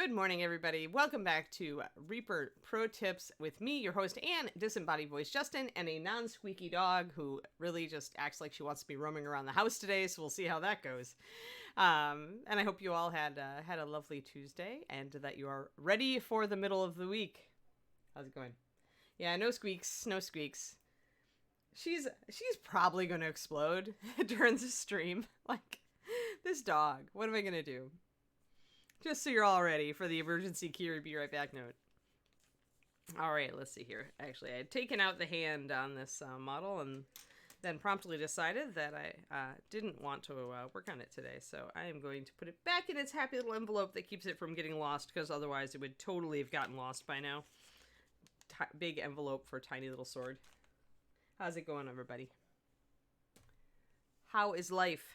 Good morning, everybody. Welcome back to Reaper Pro Tips with me, your host and disembodied voice, Justin, and a non-squeaky dog who really just acts like she wants to be roaming around the house today, so we'll see how that goes. And I hope you all had a lovely Tuesday and that you are ready for the middle of the week. How's it going? Yeah, no squeaks, no squeaks. She's probably going to explode during the stream. Like, this dog. What am I going to do? Just so you're all ready for the emergency Kiri be right back note. All right, let's see here. Actually, I had taken out the hand on this model and then promptly decided that I didn't want to work on it today. So I am going to put it back in its happy little envelope that keeps it from getting lost, because otherwise it would totally have gotten lost by now. Big envelope for a tiny little sword. How's it going, everybody? How is life?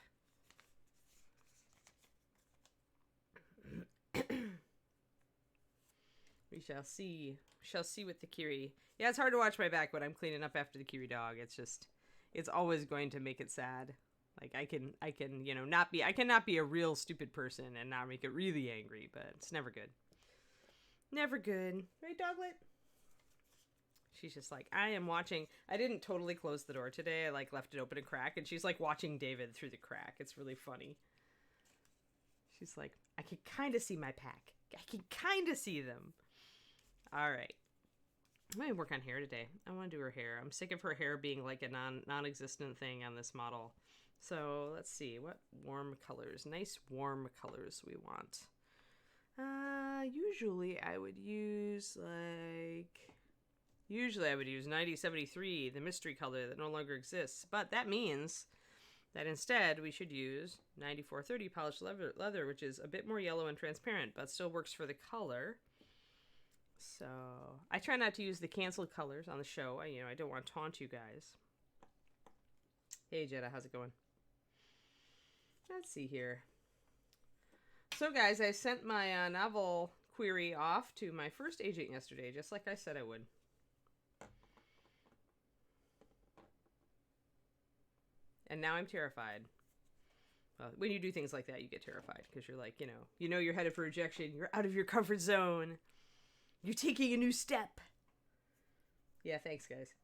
We shall see. We shall see with the Kiri. Yeah, it's hard to watch my back when I'm cleaning up after the Kiri dog. It's always going to make it sad. Like I can, I cannot be a real stupid person and not make it really angry, but it's never good. Never good. Right, Doglet? She's just like, I am watching. I didn't totally close the door today. I left it open a crack, and she's watching David through the crack. It's really funny. She's like, I can kind of see my pack. I can kind of see them. All right. I'm going to work on hair today. I want to do her hair. I'm sick of her hair being like a non-existent thing on this model. So let's see. What warm colors? Nice warm colors we want. Usually I would use 9073, the mystery color that no longer exists. But that means that instead we should use 9430 polished leather, which is a bit more yellow and transparent, but still works for the color. So I try not to use the canceled colors on the show. I don't want to taunt you guys. Hey, Jetta, how's it going? Let's see here. So, guys, I sent my novel query off to my first agent yesterday, just like I said I would. And now I'm terrified. Well, when you do things like that, you get terrified because you're like, you're headed for rejection. You're out of your comfort zone. You're taking a new step. Yeah, thanks, guys.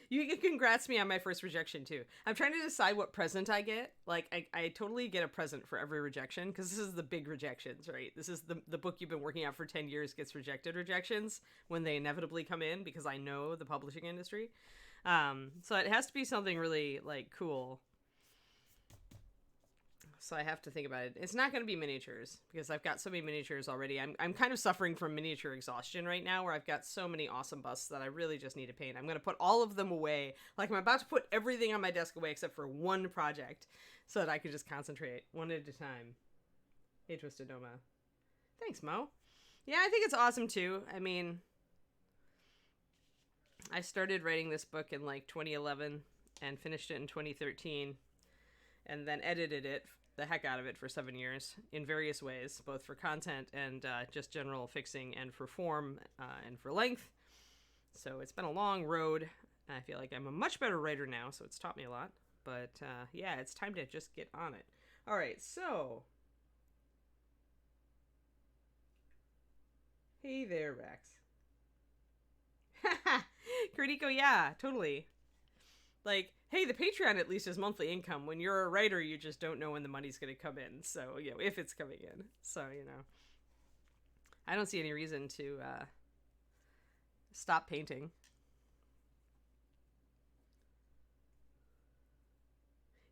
You can congrats me on my first rejection, too. I'm trying to decide what present I get. I totally get a present for every rejection, because this is the big rejections, right? This is the book you've been working on for 10 years gets rejections when they inevitably come in, because I know the publishing industry. So it has to be something really, cool. So I have to think about it. It's not going to be miniatures, because I've got so many miniatures already. I'm kind of suffering from miniature exhaustion right now, where I've got so many awesome busts that I really just need to paint. I'm going to put all of them away. I'm about to put everything on my desk away except for one project, so that I could just concentrate one at a time. Hey, Twisted Noma. Thanks, Mo. Yeah, I think it's awesome, too. I mean, I started writing this book in 2011 and finished it in 2013, and then edited it the heck out of it for 7 years in various ways, both for content and just general fixing, and for form and for length. So it's been a long road. I feel like I'm a much better writer now, so it's taught me a lot. But yeah, it's time to just get on it. All right, so hey there, Rex. Kuriko, yeah, totally. Hey, the Patreon at least is monthly income. When you're a writer, you just don't know when the money's going to come in. So, if it's coming in. So, I don't see any reason to stop painting.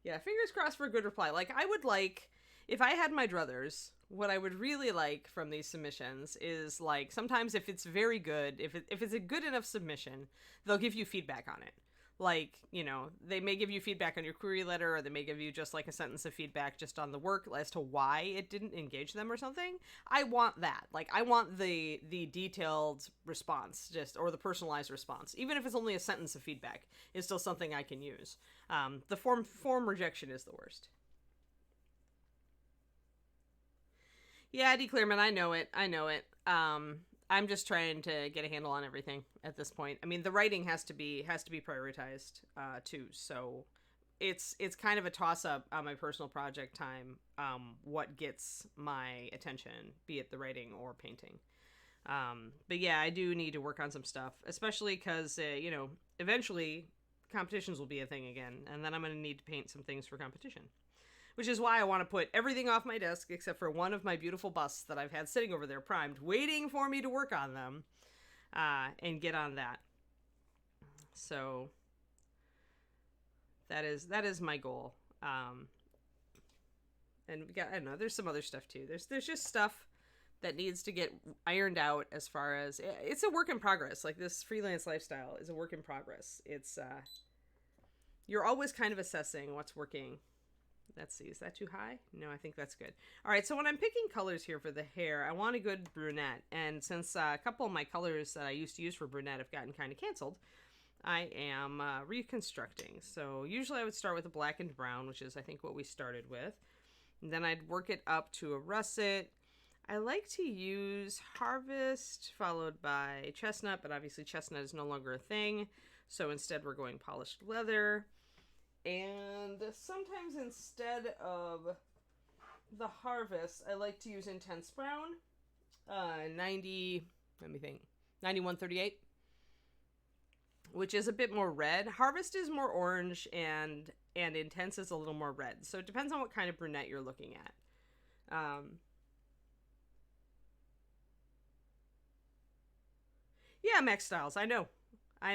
Yeah, fingers crossed for a good reply. I would if I had my druthers, what I would really like from these submissions is, sometimes if it's very good, if it's a good enough submission, they'll give you feedback on it. They may give you feedback on your query letter, or they may give you just a sentence of feedback just on the work as to why it didn't engage them or something. I want that. I want the detailed response, or the personalized response. Even if it's only a sentence of feedback, it's still something I can use. The form rejection is the worst. Yeah, D. Clearman, I know it. I'm just trying to get a handle on everything at this point. I mean, the writing has to be prioritized too. So it's kind of a toss-up on my personal project time, what gets my attention, be it the writing or painting. But yeah, I do need to work on some stuff, especially because, eventually competitions will be a thing again, and then I'm going to need to paint some things for competition. Which is why I want to put everything off my desk except for one of my beautiful busts that I've had sitting over there primed, waiting for me to work on them, and get on that. So that is my goal. And we got, I don't know, there's some other stuff too. There's just stuff that needs to get ironed out as far as, it's a work in progress. Like, this freelance lifestyle is a work in progress. It's, you're always kind of assessing what's working. Let's see, is that too high? No, I think that's good. All right, so when I'm picking colors here for the hair, I want a good brunette. And since a couple of my colors that I used to use for brunette have gotten kind of canceled, I am reconstructing. So usually I would start with a black and brown, which is, I think, what we started with. And then I'd work it up to a russet. I like to use Harvest followed by Chestnut, but obviously Chestnut is no longer a thing. So instead we're going Polished Leather. And sometimes instead of the Harvest, I like to use Intense Brown. 9138. Which is a bit more red. Harvest is more orange, and Intense is a little more red. So it depends on what kind of brunette you're looking at. Yeah, Max Styles, I know.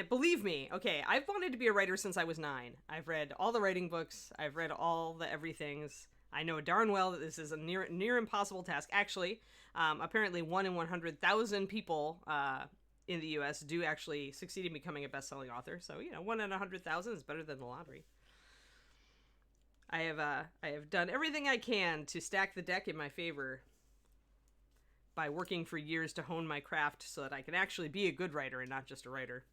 Believe me. Okay, I've wanted to be a writer since I was 9. I've read all the writing books. I've read all the everythings. I know darn well that this is a near impossible task. Actually, apparently 1 in 100,000 people in the U.S. do actually succeed in becoming a best-selling author. So, 1 in 100,000 is better than the lottery. I have done everything I can to stack the deck in my favor by working for years to hone my craft so that I can actually be a good writer and not just a writer.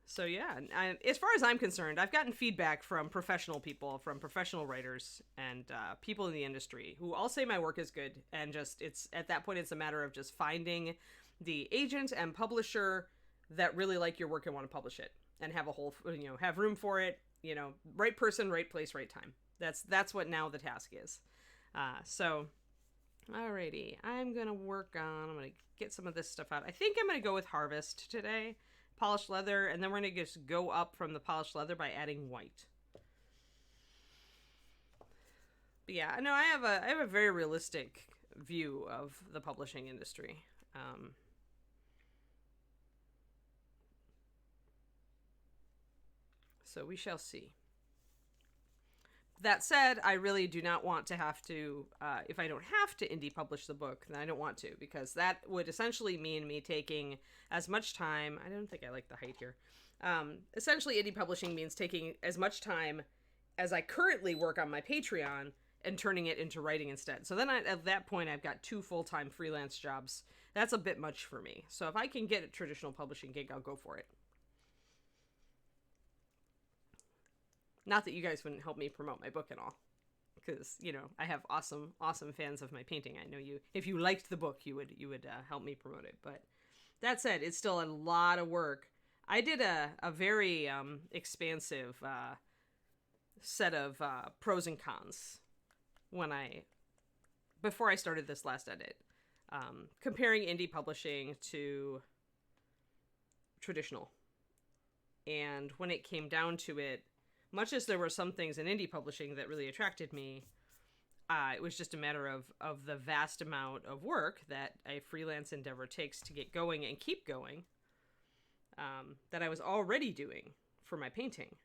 So yeah, as far as I'm concerned, I've gotten feedback from professional people, from professional writers, and people in the industry who all say my work is good, and just it's at that point it's a matter of just finding the agent and publisher that really like your work and want to publish it and have a whole, have room for it, right person, right place, right time. That's what now the task is. So, alrighty, I'm gonna get some of this stuff out. I think I'm gonna go with Harvest today. Polished leather, and then we're going to just go up from the polished leather by adding white. But yeah, no, I have a very realistic view of the publishing industry. So we shall see. That said, I really do not want to have to, if I don't have to indie publish the book, then I don't want to, because that would essentially mean me taking as much time. I don't think I like the height here. Essentially, indie publishing means taking as much time as I currently work on my Patreon and turning it into writing instead. So then at that point, I've got 2 full-time freelance jobs. That's a bit much for me. So if I can get a traditional publishing gig, I'll go for it. Not that you guys wouldn't help me promote my book and all, because, I have awesome fans of my painting. I know if you liked the book, you would help me promote it. But that said, it's still a lot of work. I did a very expansive set of pros and cons before I started this last edit, comparing indie publishing to traditional. And when it came down to it, much as there were some things in indie publishing that really attracted me, it was just a matter of the vast amount of work that a freelance endeavor takes to get going and keep going, that I was already doing for my painting.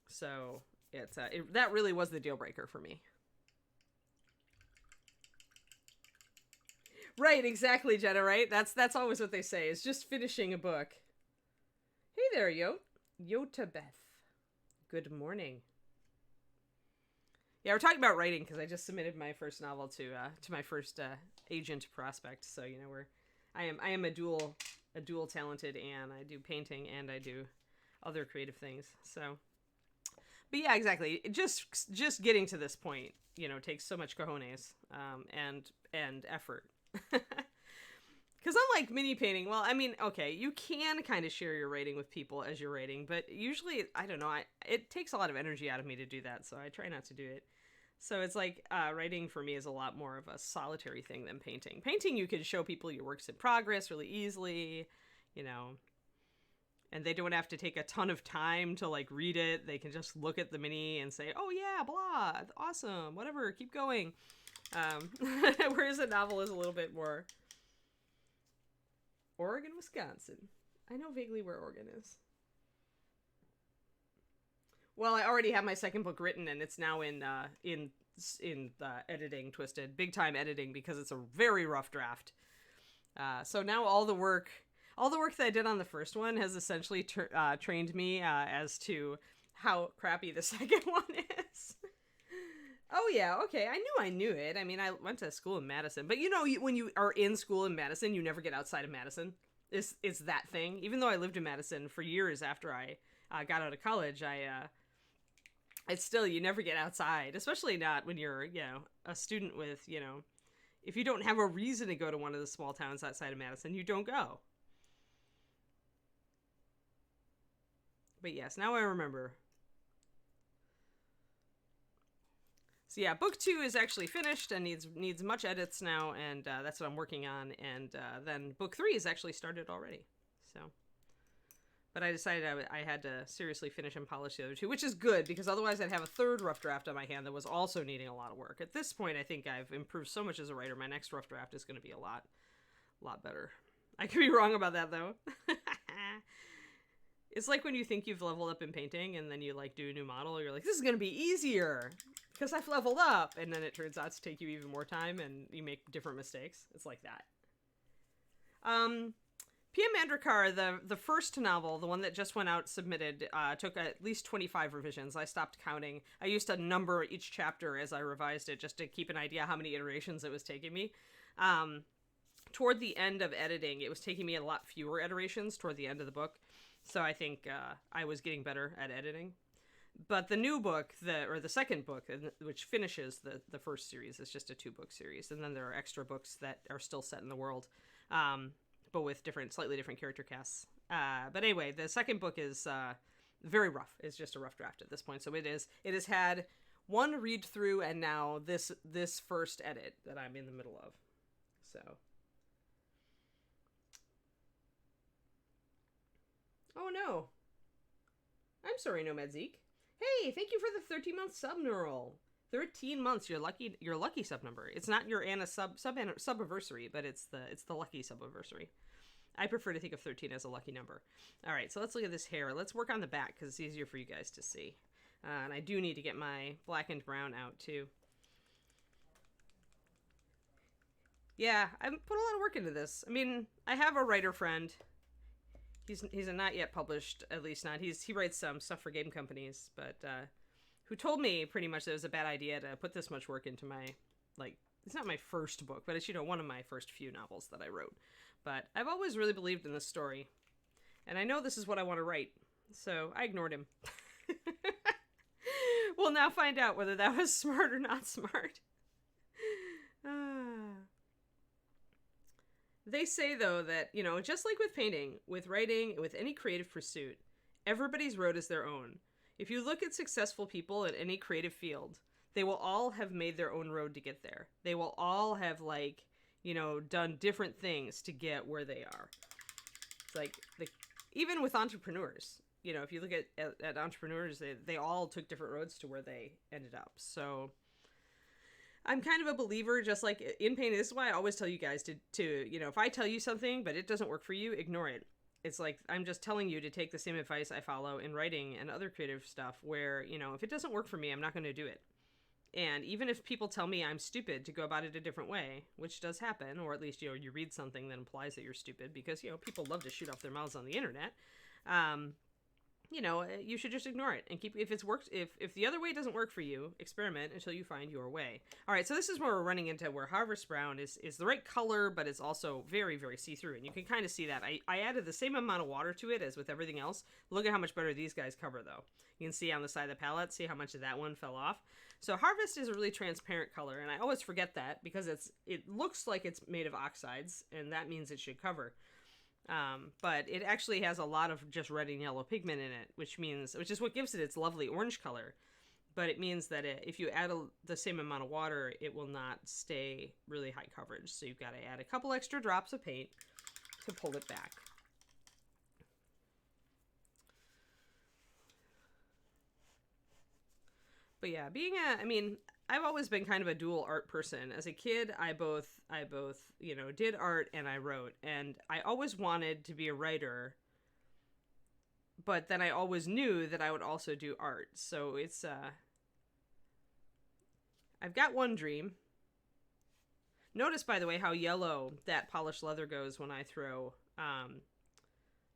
So that really was the deal breaker for me. Right, exactly, Jenna, right? That's always what they say, is just finishing a book. Hey there, Yota Beth. Good morning. Yeah, we're talking about writing because I just submitted my first novel to my first agent prospect. So I am a dual talented, and I do painting and I do other creative things. So, but yeah, exactly. Just getting to this point, takes so much cojones and effort. Because unlike mini painting, well, I mean, okay, you can kind of share your writing with people as you're writing, but usually, I don't know, it takes a lot of energy out of me to do that, so I try not to do it. So it's like writing for me is a lot more of a solitary thing than painting. Painting, you can show people your works in progress really easily, you know, and they don't have to take a ton of time to like read it. They can just look at the mini and say, oh yeah, blah, awesome, whatever, keep going. Whereas a novel is a little bit more... Oregon, Wisconsin. I know vaguely where Oregon is. Well, I already have my second book written, and it's now in editing, Twisted, big time editing, because it's a very rough draft. So now all the work that I did on the first one has essentially trained me as to how crappy the second one is. Oh yeah, okay. I knew it. I mean, I went to school in Madison, but you know, when you are in school in Madison, you never get outside of Madison. It's that thing. Even though I lived in Madison for years after I got out of college, it's still, you never get outside, especially not when you're, you know, a student with, you know, if you don't have a reason to go to one of the small towns outside of Madison, you don't go. But yes, now I remember. So yeah, book 2 is actually finished and needs much edits now, and that's what I'm working on. And then book 3 is actually started already. So, but I decided I had to seriously finish and polish the other 2, which is good because otherwise I'd have a third rough draft on my hand that was also needing a lot of work. At this point, I think I've improved so much as a writer. My next rough draft is going to be a lot better. I could be wrong about that though. It's like when you think you've leveled up in painting and then you like do a new model, you're like, this is going to be easier because I've leveled up. And then it turns out to take you even more time and you make different mistakes. It's like that. Pia Mandrakar, the first novel, the one that just went out submitted, took at least 25 revisions. I stopped counting. I used to number each chapter as I revised it just to keep an idea how many iterations it was taking me. Toward the end of editing, it was taking me a lot fewer iterations toward the end of the book. So I think I was getting better at editing. But the new book, the second book, which finishes the first series, is just a 2-book series. And then there are extra books that are still set in the world, but with slightly different character casts. But anyway, the second book is very rough. It's just a rough draft at this point. So it has had one read through and now this first edit that I'm in the middle of. So... Oh no. I'm sorry, Nomad Zeke. Hey, thank you for the 13-month sub neural. 13 months, your lucky sub number. It's not your Anna sub-anniversary, but it's the lucky sub-anniversary. I prefer to think of 13 as a lucky number. All right, so let's look at this hair. Let's work on the back because it's easier for you guys to see. And I do need to get my black and brown out too. Yeah, I put a lot of work into this. I mean, I have a writer friend. He's a not yet published, at least not. He writes some stuff for game companies, but who told me pretty much that it was a bad idea to put this much work into my, like, it's not my first book, but it's, you know, one of my first few novels that I wrote. But I've always really believed in this story, and I know this is what I want to write, so I ignored him. We'll now find out whether that was smart or not smart. They say, though, that, you know, just like with painting, with writing, with any creative pursuit, everybody's road is their own. If you look at successful people in any creative field, they will all have made their own road to get there. They will all have, like, you know, done different things to get where they are. It's like, even with entrepreneurs, you know, if you look at entrepreneurs, they all took different roads to where they ended up. So... I'm kind of a believer, just like in painting. This is why I always tell you guys to, you know, if I tell you something, but it doesn't work for you, ignore it. It's like, I'm just telling you to take the same advice I follow in writing and other creative stuff where, you know, if it doesn't work for me, I'm not going to do it. And even if people tell me I'm stupid to go about it a different way, which does happen, or at least, you know, you read something that implies that you're stupid because, you know, people love to shoot off their mouths on the internet. you know, you should just ignore it and keep, if it's worked, if the other way doesn't work for you, experiment until you find your way. All right, so this is where we're running into where Harvest Brown is the right color, but it's also very, very see-through, and you can kind of see that. I added the same amount of water to it as with everything else. Look at how much better these guys cover, though. You can see on the side of the palette, see how much of that one fell off. So Harvest is a really transparent color, and I always forget that because it looks like it's made of oxides, and that means it should cover. But it actually has a lot of just red and yellow pigment in it, which is what gives it its lovely orange color. But it means that if you add the same amount of water, it will not stay really high coverage. So you've got to add a couple extra drops of paint to pull it back. But yeah, I've always been kind of a dual art person. As a kid, I both, you know, did art and I wrote, and I always wanted to be a writer, but then I always knew that I would also do art. So it's, I've got one dream. Notice, by the way, how yellow that polished leather goes when I throw,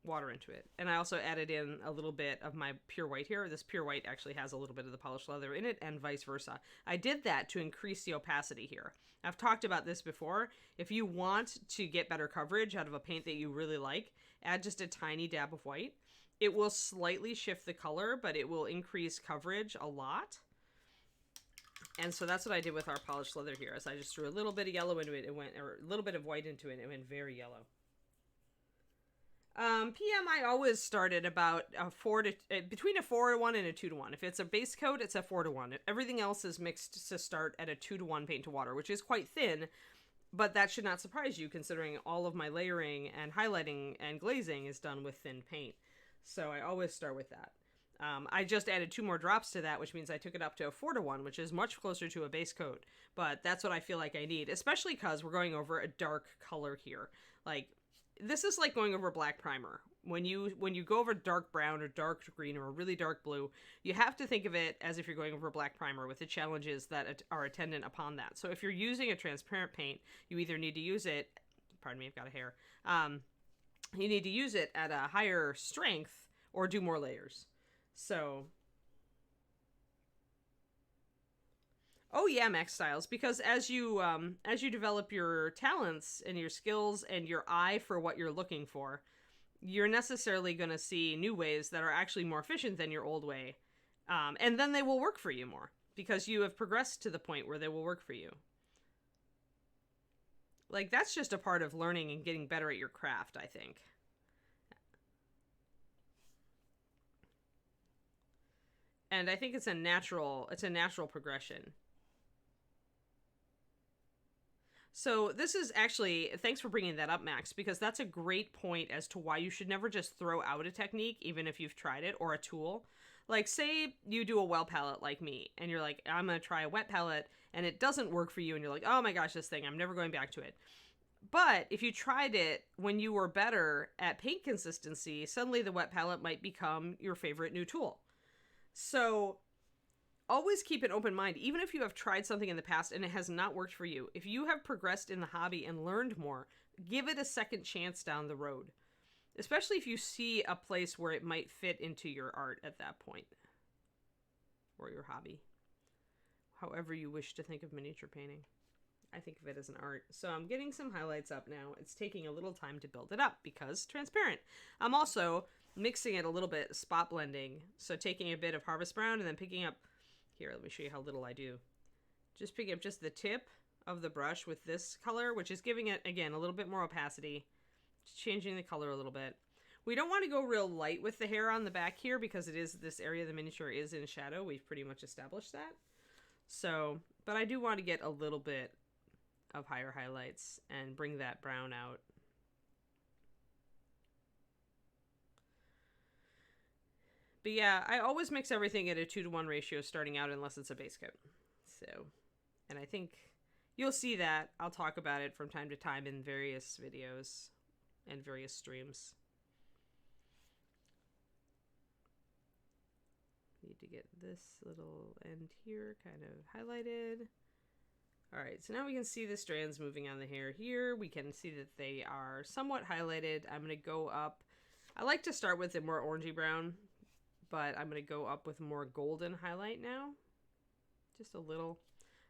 water into it. And I also added in a little bit of my pure white here. This pure white actually has a little bit of the polished leather in it, and vice versa. I did that to increase the opacity here. I've talked about this before. If you want to get better coverage out of a paint that you really like, add just a tiny dab of white. It will slightly shift the color, but it will increase coverage a lot. And so that's what I did with our polished leather here. As I just threw a little bit of yellow into it, or a little bit of white into it, it went very yellow. PM, I always started about between a 4-to-1 and a 2-to-1. If it's a base coat, it's a 4-to-1. Everything else is mixed to start at a 2-to-1 paint to water, which is quite thin, but that should not surprise you considering all of my layering and highlighting and glazing is done with thin paint. So I always start with that. I just added 2 more drops to that, which means I took it up to a 4-to-1, which is much closer to a base coat. But that's what I feel like I need, especially because we're going over a dark color here. Like, this is like going over black primer. When you go over dark brown or dark green or a really dark blue, you have to think of it as if you're going over black primer with the challenges that are attendant upon that. So if you're using a transparent paint, you either need to use it, pardon me, I've got a hair, you need to use it at a higher strength or do more layers. So, oh yeah, Max Styles, because as you develop your talents and your skills and your eye for what you're looking for, you're necessarily going to see new ways that are actually more efficient than your old way. And then they will work for you more because you have progressed to the point where they will work for you. Like, that's just a part of learning and getting better at your craft, I think. And I think it's a natural progression. So this is actually, thanks for bringing that up, Max, because that's a great point as to why you should never just throw out a technique, even if you've tried it, or a tool. Like, say you do a well palette like me, and you're like, I'm going to try a wet palette, and it doesn't work for you, and you're like, oh my gosh, this thing, I'm never going back to it. But if you tried it when you were better at paint consistency, suddenly the wet palette might become your favorite new tool. So always keep an open mind, even if you have tried something in the past and it has not worked for you. If you have progressed in the hobby and learned more, give it a second chance down the road, especially if you see a place where it might fit into your art at that point, or your hobby, however you wish to think of miniature painting. I think of it as an art. So I'm getting some highlights up now. It's taking a little time to build it up because transparent. I'm also mixing it a little bit, spot blending. So taking a bit of Harvest Brown and then picking up, here, let me show you how little I do. Just picking up just the tip of the brush with this color, which is giving it, again, a little bit more opacity. Just changing the color a little bit. We don't want to go real light with the hair on the back here because it is, this area of the miniature is in shadow. We've pretty much established that. So, but I do want to get a little bit of higher highlights and bring that brown out. But yeah, I always mix everything at a 2-to-1 ratio starting out unless it's a base coat. So, and I think you'll see that. I'll talk about it from time to time in various videos and various streams. Need to get this little end here kind of highlighted. All right, so now we can see the strands moving on the hair here. We can see that they are somewhat highlighted. I'm going to go up. I like to start with a more orangey brown but I'm going to go up with more golden highlight now. Just a little.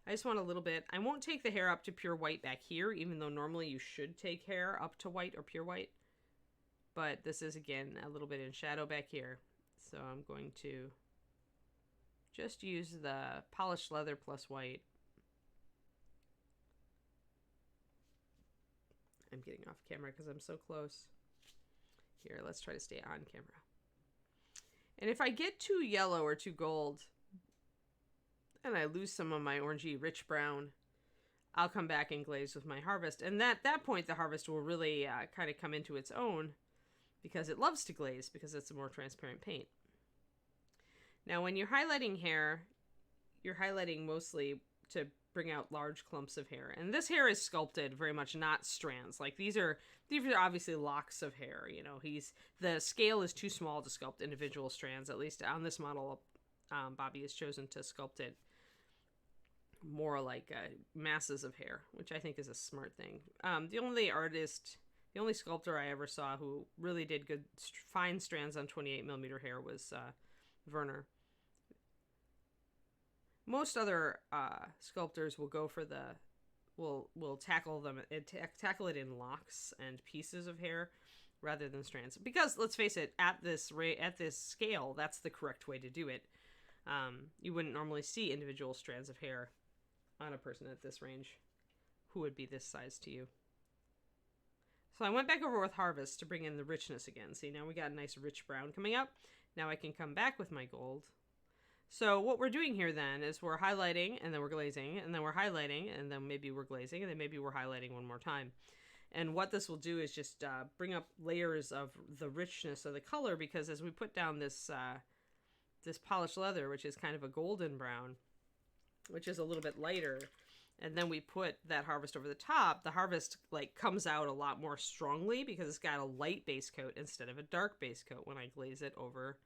I just want a little bit. I won't take the hair up to pure white back here, even though normally you should take hair up to white or pure white. But this is, again, a little bit in shadow back here. So I'm going to just use the polished leather plus white. I'm getting off camera because I'm so close. Here, let's try to stay on camera. And if I get too yellow or too gold, and I lose some of my orangey rich brown, I'll come back and glaze with my Harvest. And at that point, the Harvest will really kind of come into its own because it loves to glaze because it's a more transparent paint. Now, when you're highlighting hair, you're highlighting mostly to bring out large clumps of hair. And this hair is sculpted very much, not strands. Like these are obviously locks of hair. You know, the scale is too small to sculpt individual strands. At least on this model, Bobby has chosen to sculpt it more like masses of hair, which I think is a smart thing. The only sculptor I ever saw who really did good fine strands on 28mm hair was Werner. Most other sculptors will go for will tackle it in locks and pieces of hair rather than strands, because let's face it, at this scale, that's the correct way to do it. You wouldn't normally see individual strands of hair on a person at this range who would be this size to you. So I went back over with Harvest to bring in the richness again. See, now we got a nice rich brown coming up. Now I can come back with my gold. So what we're doing here then is we're highlighting and then we're glazing, and then we're highlighting and then maybe we're glazing, and then maybe we're highlighting one more time. And what this will do is just bring up layers of the richness of the color, because as we put down this polished leather, which is kind of a golden brown, which is a little bit lighter, and then we put that Harvest over the top, the Harvest like comes out a lot more strongly because it's got a light base coat instead of a dark base coat when I glaze it over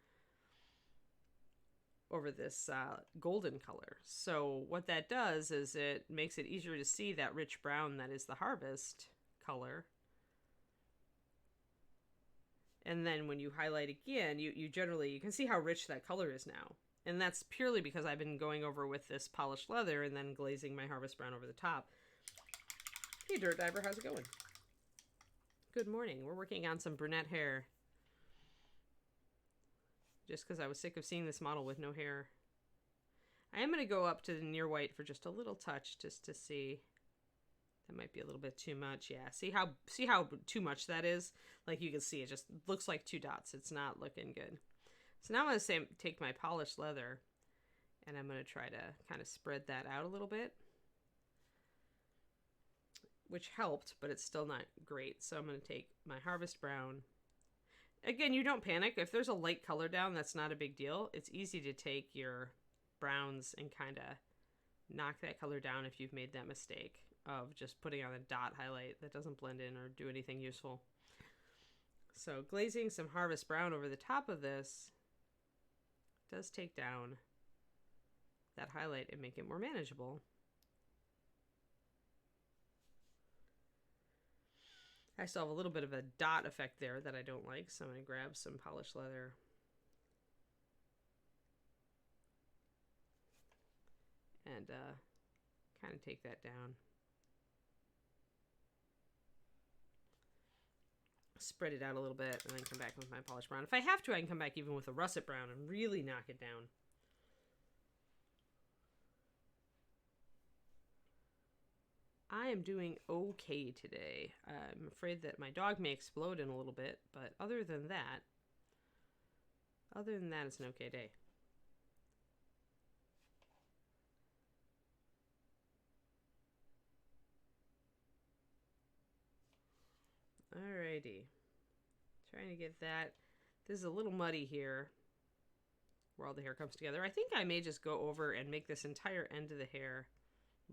this golden color. So what that does is it makes it easier to see that rich brown that is the Harvest color. And then when you highlight again, you can see how rich that color is now. And that's purely because I've been going over with this polished leather and then glazing my Harvest brown over the top. Hey, Dirt Diver, how's it going? Good morning. We're working on some brunette hair. Just because I was sick of seeing this model with no hair. I am going to go up to the near white for just a little touch, just to see. That might be a little bit too much. Yeah, see how too much that is? Like you can see, it just looks like 2 dots. It's not looking good. So now I'm going to take my polished leather, and I'm going to try to kind of spread that out a little bit, which helped, but it's still not great. So I'm going to take my Harvest brown. Again, you don't panic. If there's a light color down, that's not a big deal. It's easy to take your browns and kind of knock that color down if you've made that mistake of just putting on a dot highlight that doesn't blend in or do anything useful. So glazing some Harvest brown over the top of this does take down that highlight and make it more manageable. I still have a little bit of a dot effect there that I don't like, so I'm going to grab some polished leather. And kind of take that down. Spread it out a little bit and then come back with my polished brown. If I have to, I can come back even with a russet brown and really knock it down. I am doing okay today. I'm afraid that my dog may explode in a little bit, but other than that, it's an okay day. Alrighty. Trying to get that. This is a little muddy here where all the hair comes together. I think I may just go over and make this entire end of the hair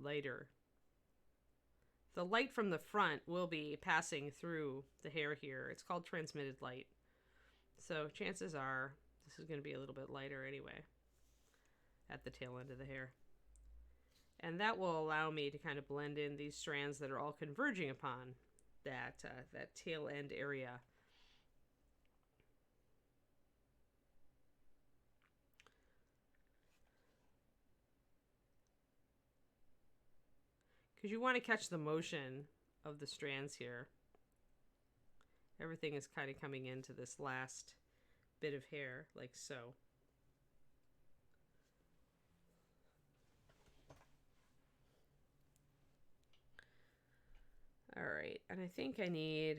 lighter. The light from the front will be passing through the hair here. It's called transmitted light. So chances are this is going to be a little bit lighter anyway at the tail end of the hair. And that will allow me to kind of blend in these strands that are all converging upon that tail end area. because you want to catch the motion of the strands here. Everything is kind of coming into this last bit of hair, like so. All right, and I think I need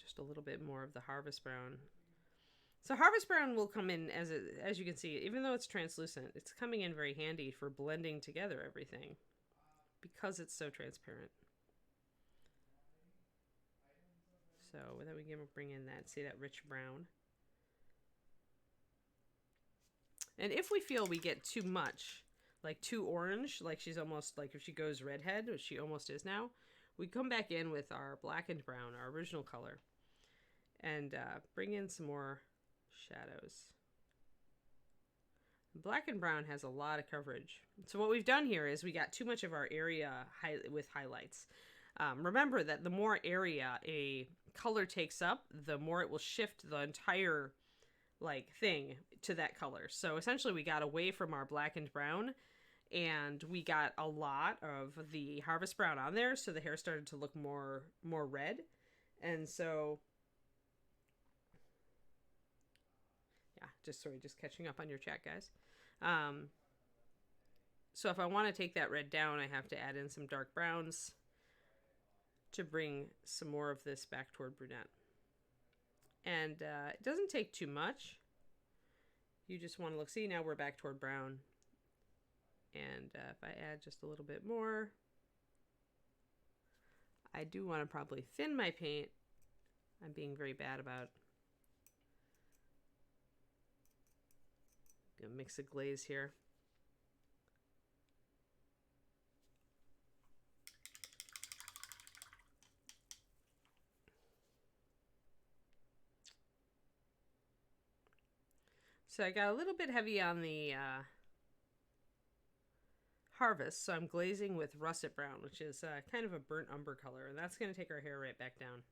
just a little bit more of the harvest brown. So harvest brown will come in as you can see, even though it's translucent, it's coming in very handy for blending together everything because it's so transparent. So then we can bring in that, see that rich brown. And if we feel we get too much, like too orange, like she's almost like if she goes redhead, which she almost is now, we come back in with our blackened brown, our original color, and bring in some more shadows. Black and brown has a lot of coverage. So what we've done here is we got too much of our area with highlights. Remember that the more area a color takes up, the more it will shift the entire like thing to that color. So essentially we got away from our black and brown and we got a lot of the harvest brown on there, so the hair started to look more red. And so yeah, just catching up on your chat, guys. So if I want to take that red down, I have to add in some dark browns to bring some more of this back toward brunette. And it doesn't take too much. You just want to look, see, now we're back toward brown. And if I add just a little bit more, I do want to probably thin my paint. I'm being very bad about gonna mix a glaze here. So I got a little bit heavy on the harvest, so I'm glazing with russet brown, which is kind of a burnt umber color, and that's going to take our hair right back down.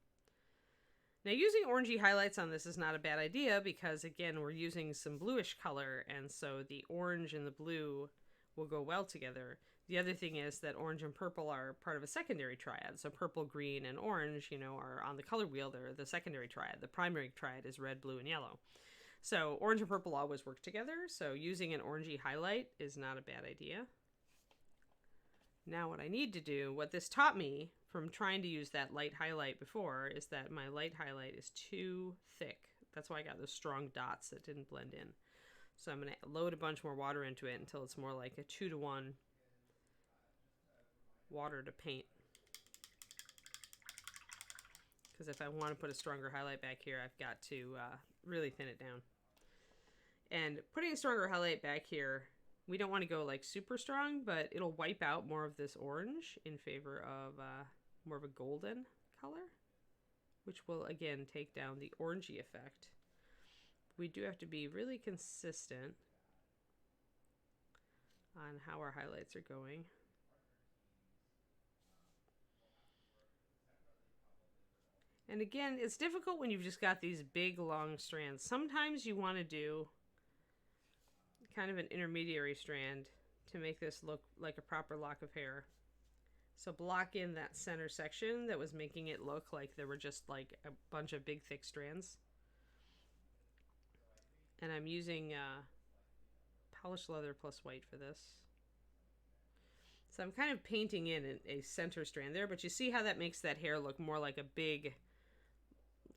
Now, using orangey highlights on this is not a bad idea because, again, we're using some bluish color, and so the orange and the blue will go well together. The other thing is that orange and purple are part of a secondary triad. So purple, green, and orange, you know, are on the color wheel. They're the secondary triad. The primary triad is red, blue, and yellow. So orange and purple always work together. So using an orangey highlight is not a bad idea. Now what I need to do, what this taught me from trying to use that light highlight before, is that my light highlight is too thick. That's why I got those strong dots that didn't blend in. So I'm going to load a bunch more water into it until it's more like a 2-to-1 water to paint. Because if I want to put a stronger highlight back here, I've got to really thin it down. And putting a stronger highlight back here, we don't want to go like super strong, but it'll wipe out more of this orange in favor of more of a golden color, which will again take down the orangey effect. We do have to be really consistent on how our highlights are going. And again, it's difficult when you've just got these big long strands. Sometimes you want to do kind of an intermediary strand to make this look like a proper lock of hair. So block in that center section that was making it look like there were just like a bunch of big thick strands. And I'm using polished leather plus white for this. So I'm kind of painting in a center strand there, but you see how that makes that hair look more like a big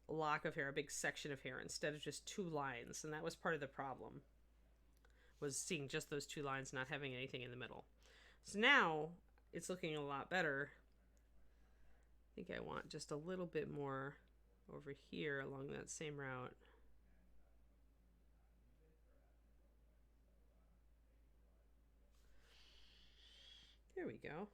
lock of hair, a big section of hair, instead of just two lines. And that was part of the problem, was seeing just those two lines, not having anything in the middle. So now it's looking a lot better. I think I want just a little bit more over here along that same route. There we go.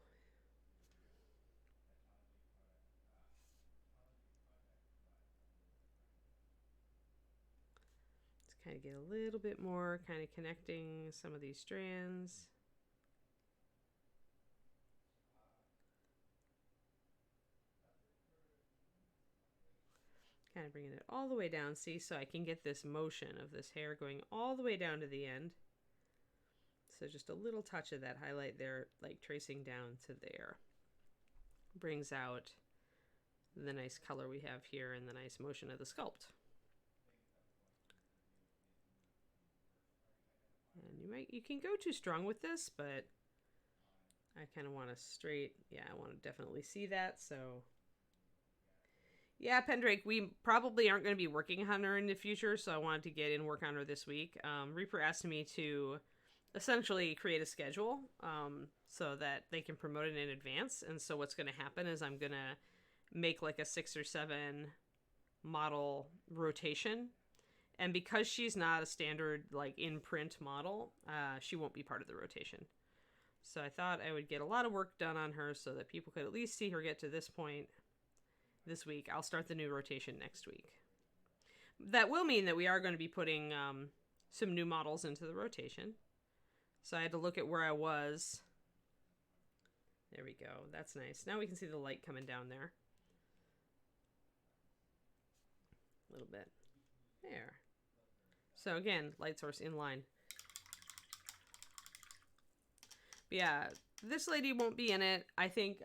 Let's kind of get a little bit more, kind of connecting some of these strands. Kind of bringing it all the way down, see, so I can get this motion of this hair going all the way down to the end. So just a little touch of that highlight there, like tracing down to there. brings out the nice color we have here and the nice motion of the sculpt. And you can go too strong with this, but I kind of want to straight, yeah, I want to definitely see that, so. Yeah, Pendrake, we probably aren't going to be working on her in the future, so I wanted to get in work on her this week. Reaper asked me to essentially create a schedule so that they can promote it in advance, and so what's going to happen is I'm going to make like a 6 or 7 model rotation. And because she's not a standard, like, in-print model, she won't be part of the rotation. So I thought I would get a lot of work done on her so that people could at least see her get to this point this week. I'll start the new rotation next week. That will mean that we are going to be putting some new models into the rotation. So I had to look at where I was. There we go. That's nice. Now we can see the light coming down there. A little bit. There. So again, light source in line. But yeah, this lady won't be in it. I think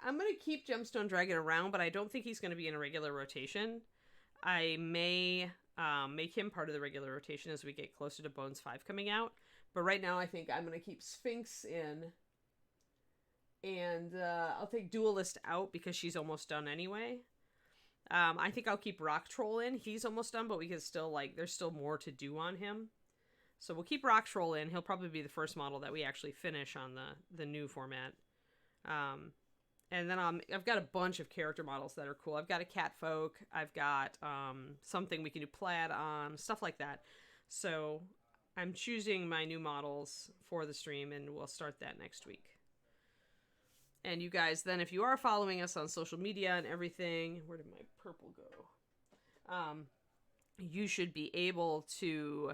I'm going to keep Gemstone Dragon around, but I don't think he's going to be in a regular rotation. I may make him part of the regular rotation as we get closer to Bones 5 coming out. But right now I think I'm going to keep Sphinx in. And I'll take Duelist out because she's almost done anyway. I think I'll keep Rock Troll in. He's almost done, but we can still, like, there's still more to do on him. So we'll keep Rock Troll in. He'll probably be the first model that we actually finish on the new format. And then I've got a bunch of character models that are cool. I've got a Catfolk. I've got something we can do plaid on, stuff like that. So I'm choosing my new models for the stream, and we'll start that next week. And you guys, then, if you are following us on social media and everything, where did my purple go? You should be able to...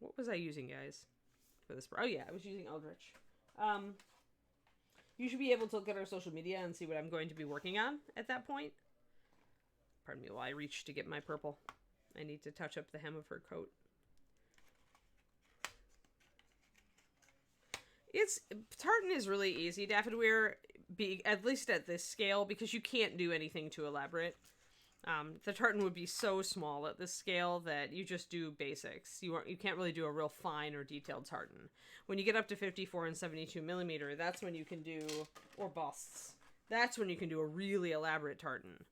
What was I using, guys? For this? Oh, yeah, I was using Eldritch. You should be able to look at our social media and see what I'm going to be working on at that point. Pardon me while I reach to get my purple. I need to touch up the hem of her coat. Tartan is really easy, Daffodweir, at least at this scale, because you can't do anything too elaborate. The tartan would be so small at this scale that you just do basics. You can't really do a real fine or detailed tartan. When you get up to 54 and 72 millimeter, that's when you can do, or busts, that's when you can do a really elaborate tartan.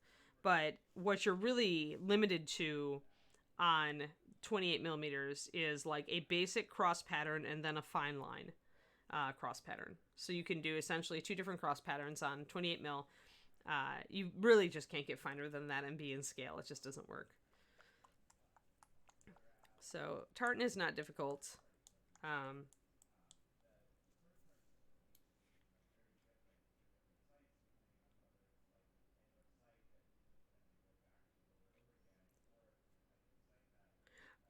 But what you're really limited to on 28 millimeters is like a basic cross pattern and then a fine line cross pattern. So you can do essentially 2 different cross patterns on 28 mil. You really just can't get finer than that and be in scale. It just doesn't work. So tartan is not difficult.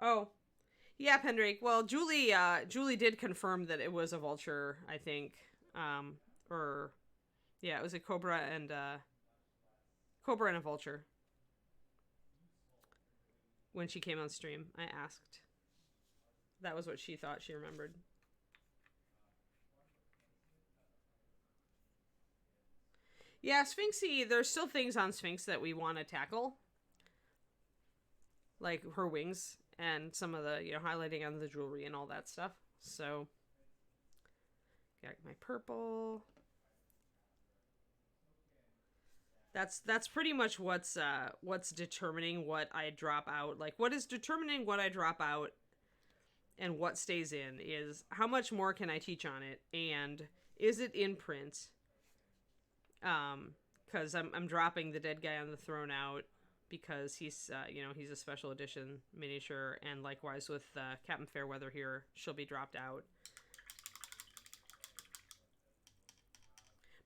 Oh, yeah, Pendrake. Well, Julie did confirm that it was a vulture, I think. Or yeah, it was a cobra and a vulture. When she came on stream, I asked. That was what she thought she remembered. Yeah, Sphinxy, there's still things on Sphinx that we want to tackle. Like her wings and some of the, highlighting on the jewelry and all that stuff. So, got my purple. That's pretty much what's determining what I drop out. Like, what is determining what I drop out and what stays in is how much more can I teach on it, and is it in print? Because I'm dropping the dead guy on the throne out because he's he's a special edition miniature, and likewise with Captain Fairweather here, she'll be dropped out.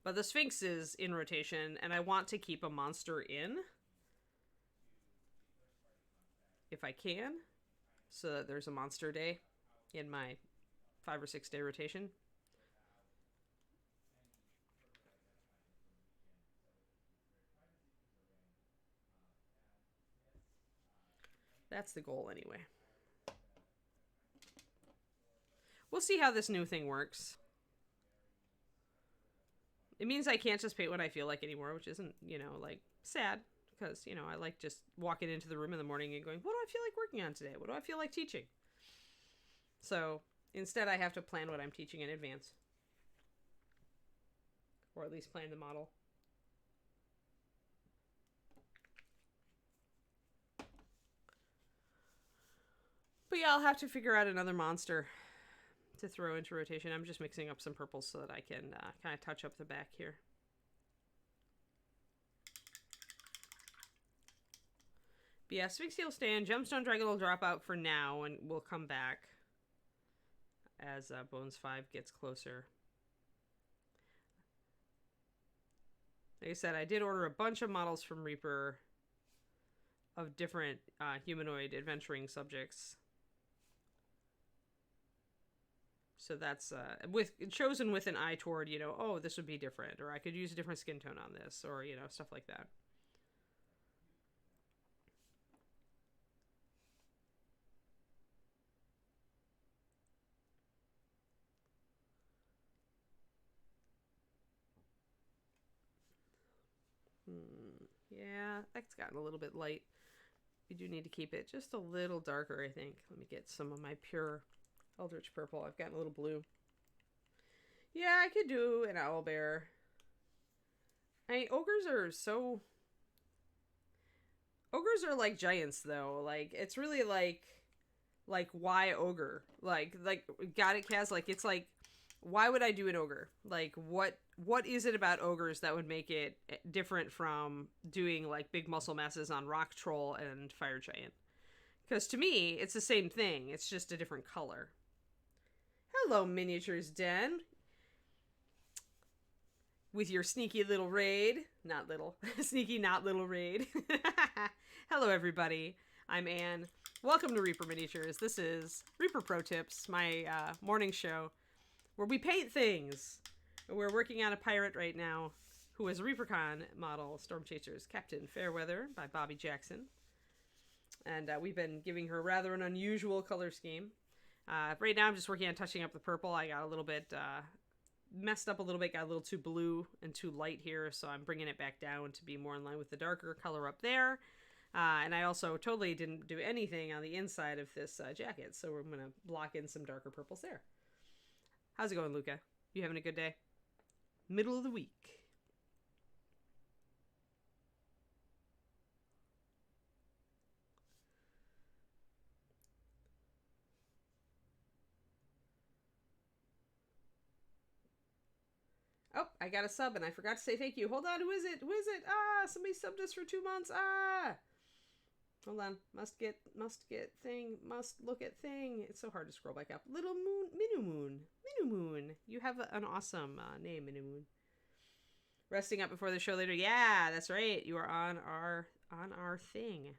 But the Sphinx is in rotation, and I want to keep a monster in if I can, so that there's a monster day in my 5 or 6 day rotation. That's the goal anyway. we'll see how this new thing works. It means I can't just paint what I feel like anymore, which isn't, you know, like, sad. Because, you know, I like just walking into the room in the morning and going, what do I feel like working on today? What do I feel like teaching? So, instead I have to plan what I'm teaching in advance. Or at least plan the model. But yeah, I'll have to figure out another monster to throw into rotation. I'm just mixing up some purples so that I can kind of touch up the back here. But yeah, Sphinx will stand. Gemstone Dragon will drop out for now, and we'll come back as Bones 5 gets closer. Like I said, I did order a bunch of models from Reaper of different humanoid adventuring subjects. So that's chosen with an eye toward, you know, oh, this would be different, or I could use a different skin tone on this, or, you know, stuff like that. Yeah, that's gotten a little bit light. We do need to keep it just a little darker, I think. Let me get some of my pure Eldritch Purple. I've gotten a little blue. Yeah, I could do an owlbear. I mean, ogres are so... Ogres are like giants, though. Like, it's really like why ogre? Like, got it, Kaz? Like, it's like, why would I do an ogre? Like, what is it about ogres that would make it different from doing, like, big muscle masses on rock troll and fire giant? Because to me, it's the same thing. It's just a different color. Hello, Miniatures Den. With your sneaky little raid. Not little. Sneaky, not little raid. Hello, everybody. I'm Anne. Welcome to Reaper Miniatures. This is Reaper Pro Tips, my morning show, where we paint things. We're working on a pirate right now who is a ReaperCon model, Stormchaser's Captain Fairweather by Bobby Jackson. And we've been giving her rather an unusual color scheme. Right now I'm just working on touching up the purple. I got a little bit messed up a little bit, got a little too blue and too light here, so I'm bringing it back down to be more in line with the darker color up there. And I also totally didn't do anything on the inside of this jacket, so we're going to block in some darker purples there. How's it going, Luca? You having a good day? Middle of the week. Oh, I got a sub and I forgot to say thank you. Hold on, who is it? Who is it? Ah, somebody subbed us for 2 months. Ah! Hold on. Must look at thing. It's so hard to scroll back up. Little Moon, Minu Moon. You have an awesome name, Minu Moon. Resting up before the show later. Yeah, that's right. You are on our thing.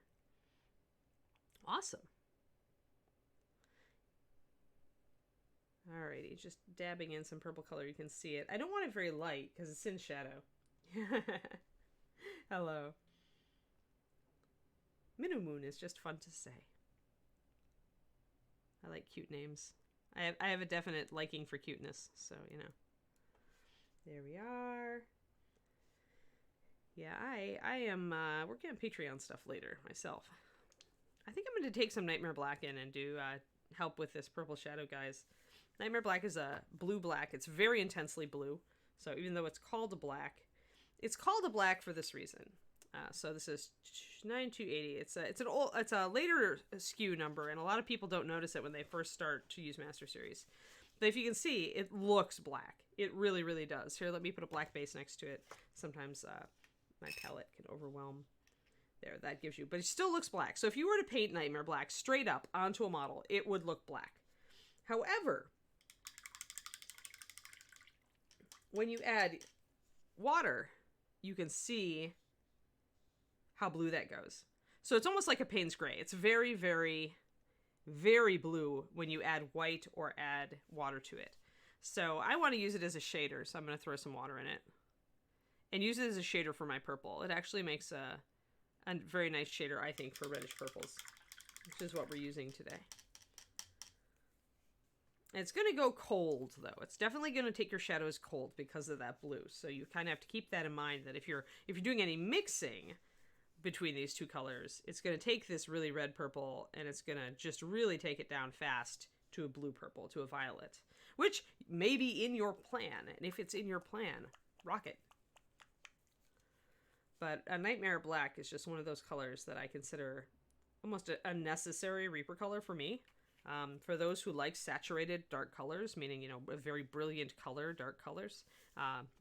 Awesome. Alrighty, just dabbing in some purple color. You can see it. I don't want it very light because it's in shadow. Hello. Minu Moon is just fun to say. I like cute names. I have a definite liking for cuteness, so, you know. There we are. Yeah, I am working on Patreon stuff later myself. I think I'm going to take some Nightmare Black in and do help with this purple shadow, guys. Nightmare Black is a blue-black. It's very intensely blue. So even though it's called a black, it's called a black for this reason. So this is 9280. It's a later SKU number, and a lot of people don't notice it when they first start to use Master Series. But if you can see, it looks black. It really, really does. Here, let me put a black base next to it. Sometimes my palette can overwhelm. There, that gives you, but it still looks black. So if you were to paint Nightmare Black straight up onto a model, it would look black. However, when you add water, you can see how blue that goes. So it's almost like a Payne's Gray. It's very, very, very blue when you add white or add water to it. So I want to use it as a shader, so I'm going to throw some water in it. And use it as a shader for my purple. It actually makes a very nice shader, I think, for reddish purples, which is what we're using today. It's going to go cold, though. It's definitely going to take your shadows cold because of that blue. So you kind of have to keep that in mind, that if you're doing any mixing between these two colors, it's going to take this really red purple and it's going to just really take it down fast to a blue purple, to a violet, which may be in your plan. And if it's in your plan, rock it. But a Nightmare Black is just one of those colors that I consider almost a necessary Reaper color for me. For those who like saturated dark colors, meaning, you know, a very brilliant color, dark colors,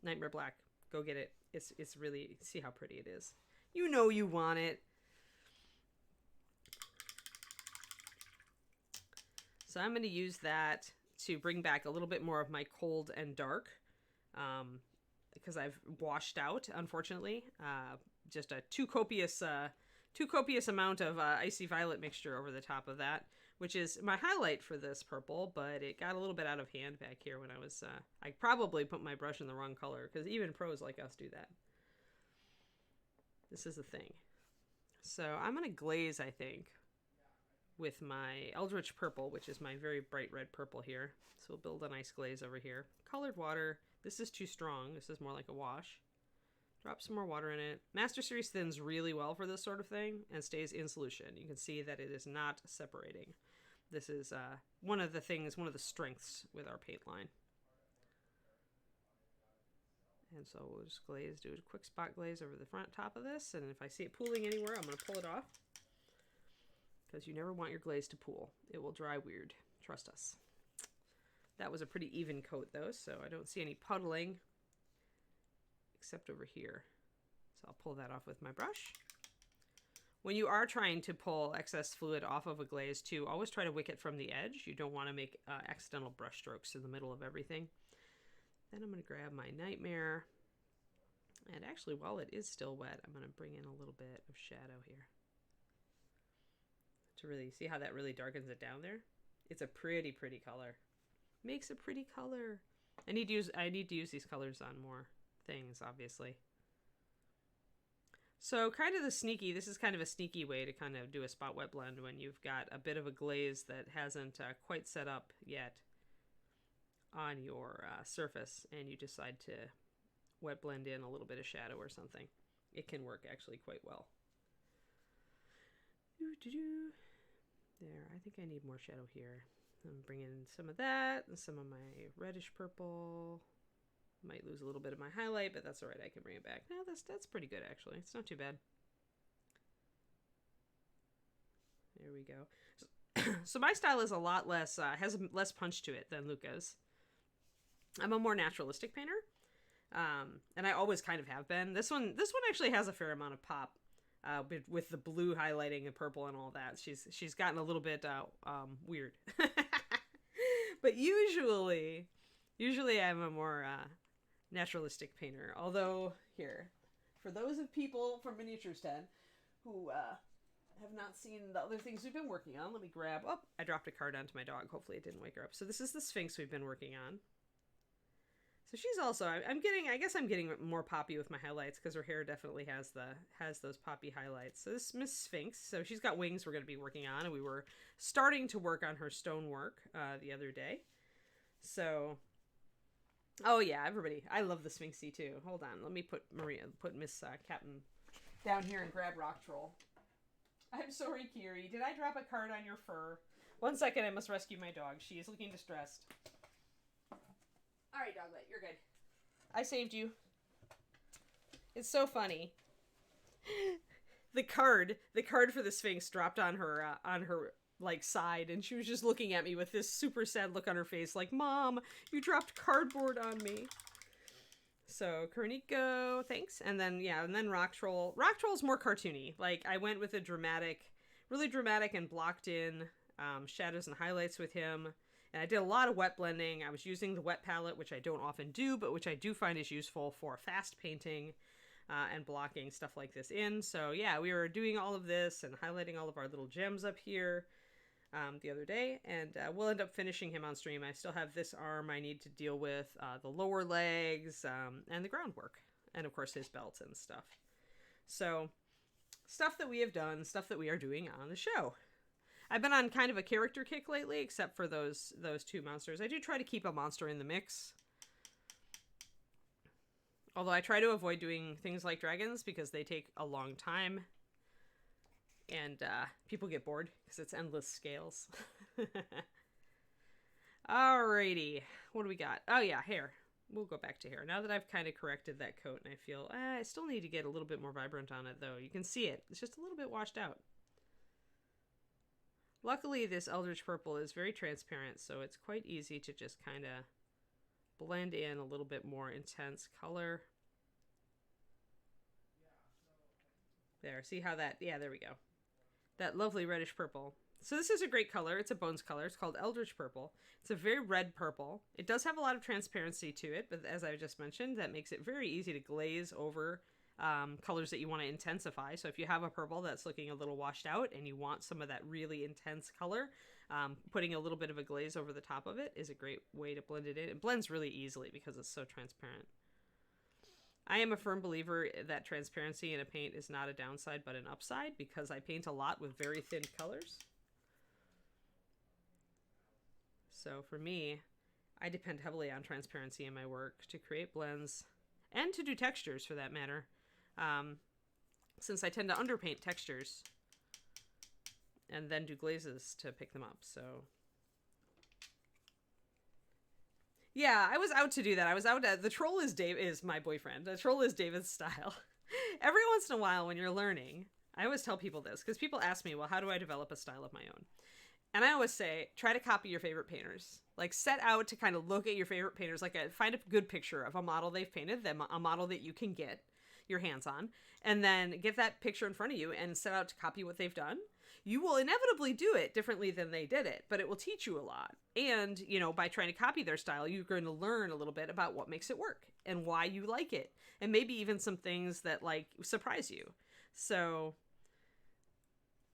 Nightmare Black, go get it. It's really, see how pretty it is. You know you want it. So I'm going to use that to bring back a little bit more of my cold and dark, because I've washed out, unfortunately, just a too copious amount of icy violet mixture over the top of that, which is my highlight for this purple, but it got a little bit out of hand back here when I was, I probably put my brush in the wrong color, because even pros like us do that. This is the thing. So I'm going to glaze, I think, with my Eldritch Purple, which is my very bright red purple here. So we'll build a nice glaze over here. Colored water. This is too strong. This is more like a wash. Drop some more water in it. Master Series thins really well for this sort of thing and stays in solution. You can see that it is not separating. This is one of the strengths with our paint line. And so we'll just glaze, do a quick spot glaze over the front top of this. And if I see it pooling anywhere, I'm going to pull it off. Because you never want your glaze to pool. It will dry weird. Trust us. That was a pretty even coat though, so I don't see any puddling. Except over here. So I'll pull that off with my brush. When you are trying to pull excess fluid off of a glaze too, always try to wick it from the edge. You don't want to make accidental brush strokes in the middle of everything. Then I'm going to grab my Nightmare. And actually, while it is still wet, I'm going to bring in a little bit of shadow here. To really see how that really darkens it down there. It's a pretty, pretty color. Makes a pretty color. I need to use these colors on more things, obviously. So this is kind of a sneaky way to kind of do a spot wet blend when you've got a bit of a glaze that hasn't quite set up yet on your surface, and you decide to wet blend in a little bit of shadow or something. It can work actually quite well. There, I think I need more shadow here. I'm bringing some of that and some of my reddish purple. Might lose a little bit of my highlight, but that's all right. I can bring it back. No, that's pretty good, actually. It's not too bad. There we go. So my style is a lot less, has less punch to it than Luca's. I'm a more naturalistic painter, and I always kind of have been. This one actually has a fair amount of pop, with the blue highlighting and purple and all that. She's gotten a little bit weird, but usually I'm a more naturalistic painter. Although here, for those of people from Miniatures 10 who have not seen the other things we've been working on, let me grab. Oh, I dropped a card onto my dog. Hopefully it didn't wake her up. So this is the Sphinx we've been working on. So she's also, I guess I'm getting more poppy with my highlights because her hair definitely has those poppy highlights. So this is Miss Sphinx. So she's got wings we're going to be working on, and we were starting to work on her stonework the other day. So, oh yeah, everybody, I love the Sphinxy too. Hold on, let me put Miss Captain down here and grab Rock Troll. I'm sorry, Kiri. Did I drop a card on your fur? 1 second, I must rescue my dog. She is looking distressed. All right, Doglet, you're good. I saved you. It's so funny. The card for the Sphinx dropped on her like side, and she was just looking at me with this super sad look on her face, like, "Mom, you dropped cardboard on me." So Kuroniko, thanks, and then Rock Troll. Rock Troll's more cartoony. Like, I went with a really dramatic and blocked in shadows and highlights with him. And I did a lot of wet blending. I was using the wet palette, which I don't often do, but which I do find is useful for fast painting and blocking stuff like this in. So yeah, we were doing all of this and highlighting all of our little gems up here the other day. And we'll end up finishing him on stream. I still have this arm I need to deal with, the lower legs, and the groundwork. And of course his belts and stuff. So stuff that we have done, stuff that we are doing on the show. I've been on kind of a character kick lately, except for those two monsters. I do try to keep a monster in the mix. Although I try to avoid doing things like dragons because they take a long time. And people get bored because it's endless scales. Alrighty. What do we got? Oh yeah, hair. We'll go back to hair. Now that I've kind of corrected that coat and I feel, I still need to get a little bit more vibrant on it though. You can see it. It's just a little bit washed out. Luckily, this Eldritch Purple is very transparent, so it's quite easy to just kind of blend in a little bit more intense color. There, see how that, yeah, there we go. That lovely reddish purple. So this is a great color. It's a Bones color. It's called Eldritch Purple. It's a very red purple. It does have a lot of transparency to it, but as I just mentioned, that makes it very easy to glaze over colors that you want to intensify. So if you have a purple that's looking a little washed out and you want some of that really intense color, putting a little bit of a glaze over the top of it is a great way to blend it in. It blends really easily because it's so transparent. I am a firm believer that transparency in a paint is not a downside but an upside because I paint a lot with very thin colors. So for me, I depend heavily on transparency in my work to create blends and to do textures for that matter. Since I tend to underpaint textures and then do glazes to pick them up. So yeah, I was out to do that. I was out at, the troll is my boyfriend. The troll is David's style. Every once in a while when you're learning, I always tell people this because people ask me, well, how do I develop a style of my own? And I always say, try to copy your favorite painters. Like, set out to kind of look at your favorite painters. Like, find a good picture of a model they've painted, a model that you can get your hands on, and then get that picture in front of you and set out to copy what they've done. You will inevitably do it differently than they did it, but it will teach you a lot. And, you know, by trying to copy their style, you're going to learn a little bit about what makes it work and why you like it. And maybe even some things that, like, surprise you. So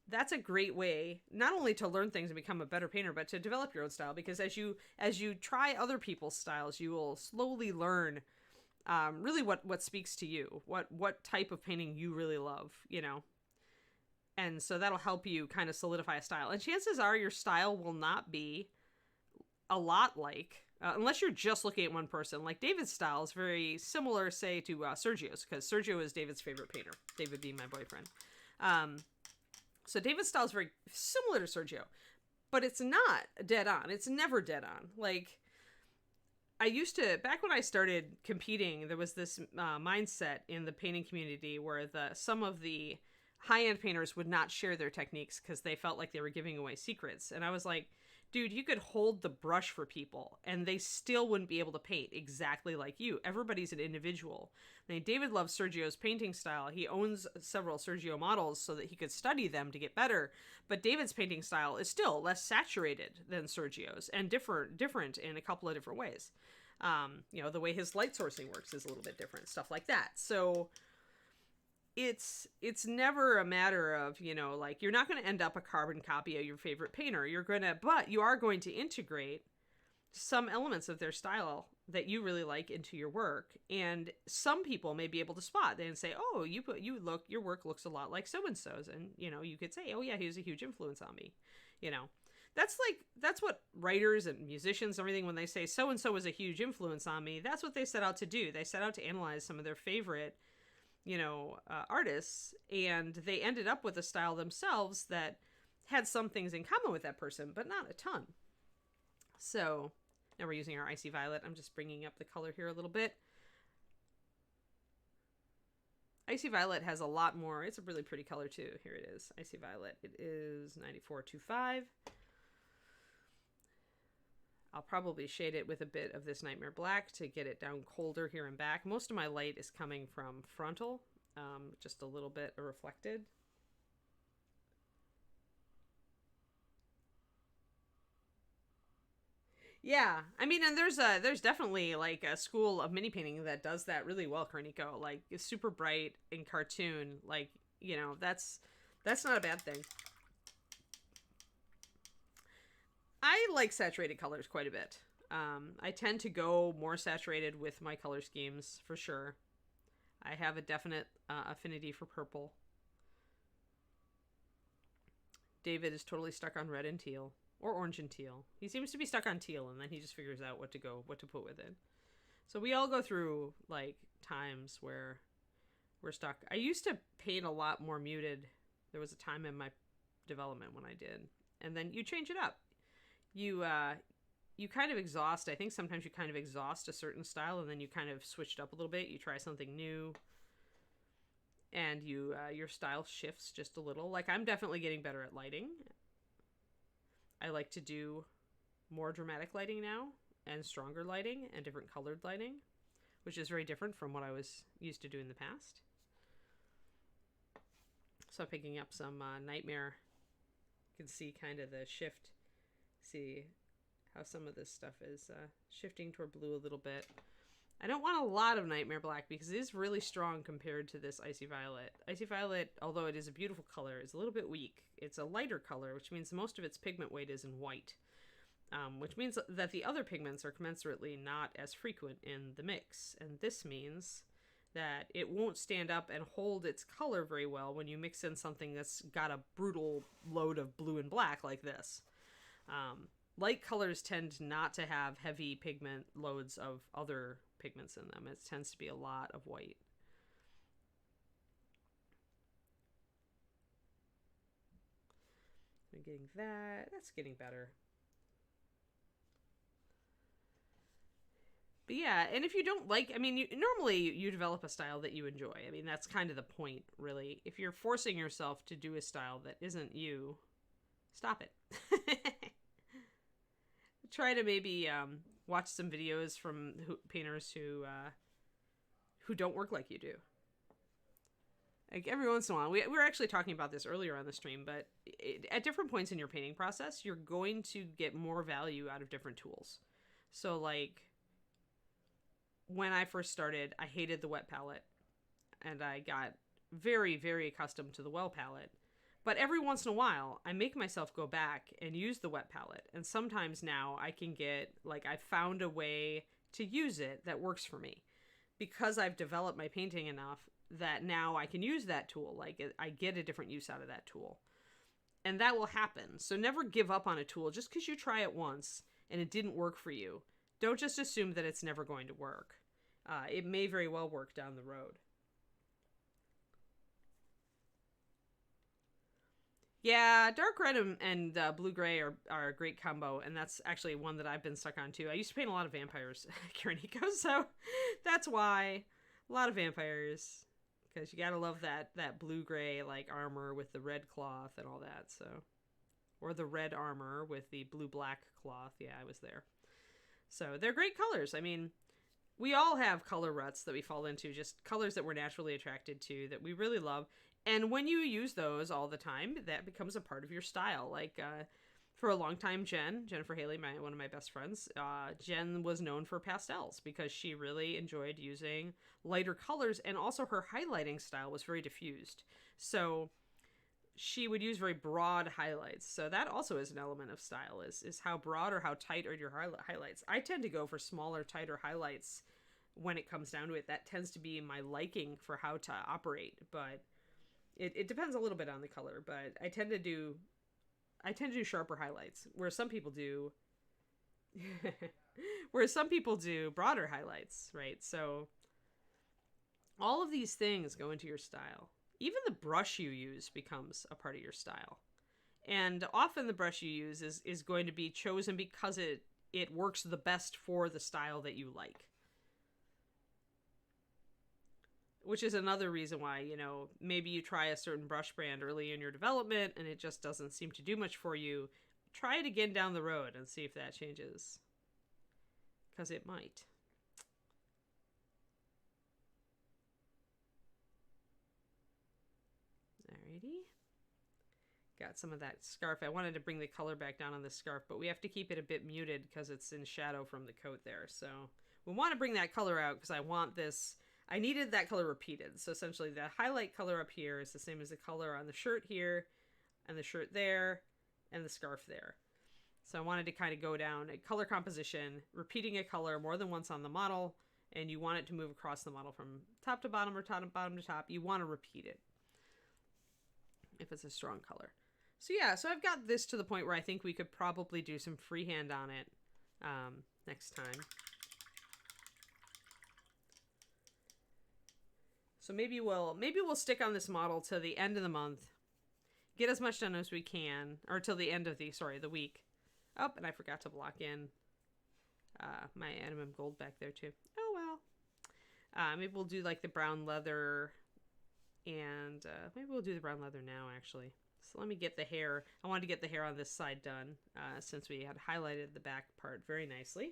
that's a great way not only to learn things and become a better painter, but to develop your own style. Because as you try other people's styles, you will slowly learn really what speaks to you, what type of painting you really love, you know. And so that'll help you kind of solidify a style. And chances are your style will not be a lot like, unless you're just looking at one person. Like David's style is very similar, say, to Sergio's, because Sergio is David's favorite painter, David being my boyfriend. So David's style is very similar to Sergio, but it's not dead on. It's never dead on. Like, I used to, back when I started competing, there was this mindset in the painting community where some of the high-end painters would not share their techniques because they felt like they were giving away secrets. And I was like, dude, you could hold the brush for people and they still wouldn't be able to paint exactly like you. Everybody's an individual. I mean, David loves Sergio's painting style. He owns several Sergio models so that he could study them to get better. But David's painting style is still less saturated than Sergio's and different in a couple of different ways. You know, the way his light sourcing works is a little bit different, stuff like that. So it's never a matter of, you know, like, you're not going to end up a carbon copy of your favorite painter. But you are going to integrate some elements of their style that you really like into your work. And some people may be able to spot and say, oh, your work looks a lot like so-and-so's. And, you know, you could say, oh yeah, he was a huge influence on me. You know, that's what writers and musicians and everything, when they say so-and-so was a huge influence on me, that's what they set out to do. They set out to analyze some of their favorite, you know, artists, and they ended up with a style themselves that had some things in common with that person, but not a ton. So now we're using our Icy Violet. I'm just bringing up the color here a little bit. Icy Violet has a lot more. It's a really pretty color too. Here it is, Icy Violet. It is 9425. I'll probably shade it with a bit of this Nightmare Black to get it down colder here and back. Most of my light is coming from frontal, just a little bit reflected. Yeah, I mean, and there's definitely like a school of mini painting that does that really well, Carnico. Like, it's super bright in cartoon. Like, you know, that's not a bad thing. I like saturated colors quite a bit. I tend to go more saturated with my color schemes, for sure. I have a definite affinity for purple. David is totally stuck on red and teal, or orange and teal. He seems to be stuck on teal, and then he just figures out what to put with it. So we all go through, like, times where we're stuck. I used to paint a lot more muted. There was a time in my development when I did. And then you change it up. You kind of exhaust. I think sometimes you kind of exhaust a certain style, and then you kind of switch it up a little bit. You try something new, and your style shifts just a little. Like, I'm definitely getting better at lighting. I like to do more dramatic lighting now, and stronger lighting, and different colored lighting, which is very different from what I was used to do in the past. So picking up some Nightmare, you can see kind of the shift. See how some of this stuff is shifting toward blue a little bit. I don't want a lot of Nightmare Black because it is really strong compared to this Icy Violet. Icy Violet, although it is a beautiful color, is a little bit weak. It's a lighter color, which means most of its pigment weight is in white. Which means that the other pigments are commensurately not as frequent in the mix. And this means that it won't stand up and hold its color very well when you mix in something that's got a brutal load of blue and black like this. Light colors tend not to have heavy pigment loads of other pigments in them. It tends to be a lot of white. I'm getting that. That's getting better. But yeah, and if you don't like, I mean, normally you develop a style that you enjoy. I mean, that's kind of the point, really. If you're forcing yourself to do a style that isn't you, stop it. Try to maybe watch some videos from painters who don't work like you do. Like, every once in a while, we were actually talking about this earlier on the stream, but at different points in your painting process, you're going to get more value out of different tools. So, like, when I first started, I hated the wet palette, and I got very, very accustomed to the well palette. But every once in a while, I make myself go back and use the wet palette. And sometimes now I can get, like, I found a way to use it that works for me. Because I've developed my painting enough that now I can use that tool. Like, I get a different use out of that tool. And that will happen. So never give up on a tool just because you try it once and it didn't work for you. Don't just assume that it's never going to work. It may very well work down the road. Yeah, dark red and blue-gray are a great combo, and that's actually one that I've been stuck on too. I used to paint a lot of vampires, Kiriniko, so that's why. A lot of vampires, because you gotta love that blue-gray, like, armor with the red cloth and all that, so. Or the red armor with the blue-black cloth. Yeah, I was there. So they're great colors. I mean, we all have color ruts that we fall into, just colors that we're naturally attracted to, that we really love. And when you use those all the time, that becomes a part of your style. Like, for a long time, Jennifer Haley, one of my best friends, Jen was known for pastels because she really enjoyed using lighter colors, and also her highlighting style was very diffused. So she would use very broad highlights. So that also is an element of style, is how broad or how tight are your highlights. I tend to go for smaller, tighter highlights when it comes down to it. That tends to be my liking for how to operate, but it depends a little bit on the color. But I tend to do sharper highlights, whereas some people do broader highlights, right? So all of these things go into your style. Even the brush you use becomes a part of your style. And often the brush you use is going to be chosen because it works the best for the style that you like. Which is another reason why, maybe you try a certain brush brand early in your development and it just doesn't seem to do much for you. Try it again down the road and see if that changes. Because it might. Alrighty. Got some of that scarf. I wanted to bring the color back down on the scarf, but we have to keep it a bit muted because it's in shadow from the coat there. So we want to bring that color out because I needed that color repeated. So essentially the highlight color up here is the same as the color on the shirt here, and the shirt there, and the scarf there. So I wanted to kind of go down a color composition, repeating a color more than once on the model, and you want it to move across the model from top to bottom or bottom to top. You want to repeat it if it's a strong color. So yeah, so I've got this to the point where I think we could probably do some freehand on it next time. So maybe we'll stick on this model to the end of the month, get as much done as we can, or till the end of the week. Oh, and I forgot to block in my Animum Gold back there too. Oh well. Maybe we'll do like the brown leather, and maybe we'll do the brown leather now actually. So let me get the hair. I wanted to get the hair on this side done since we had highlighted the back part very nicely.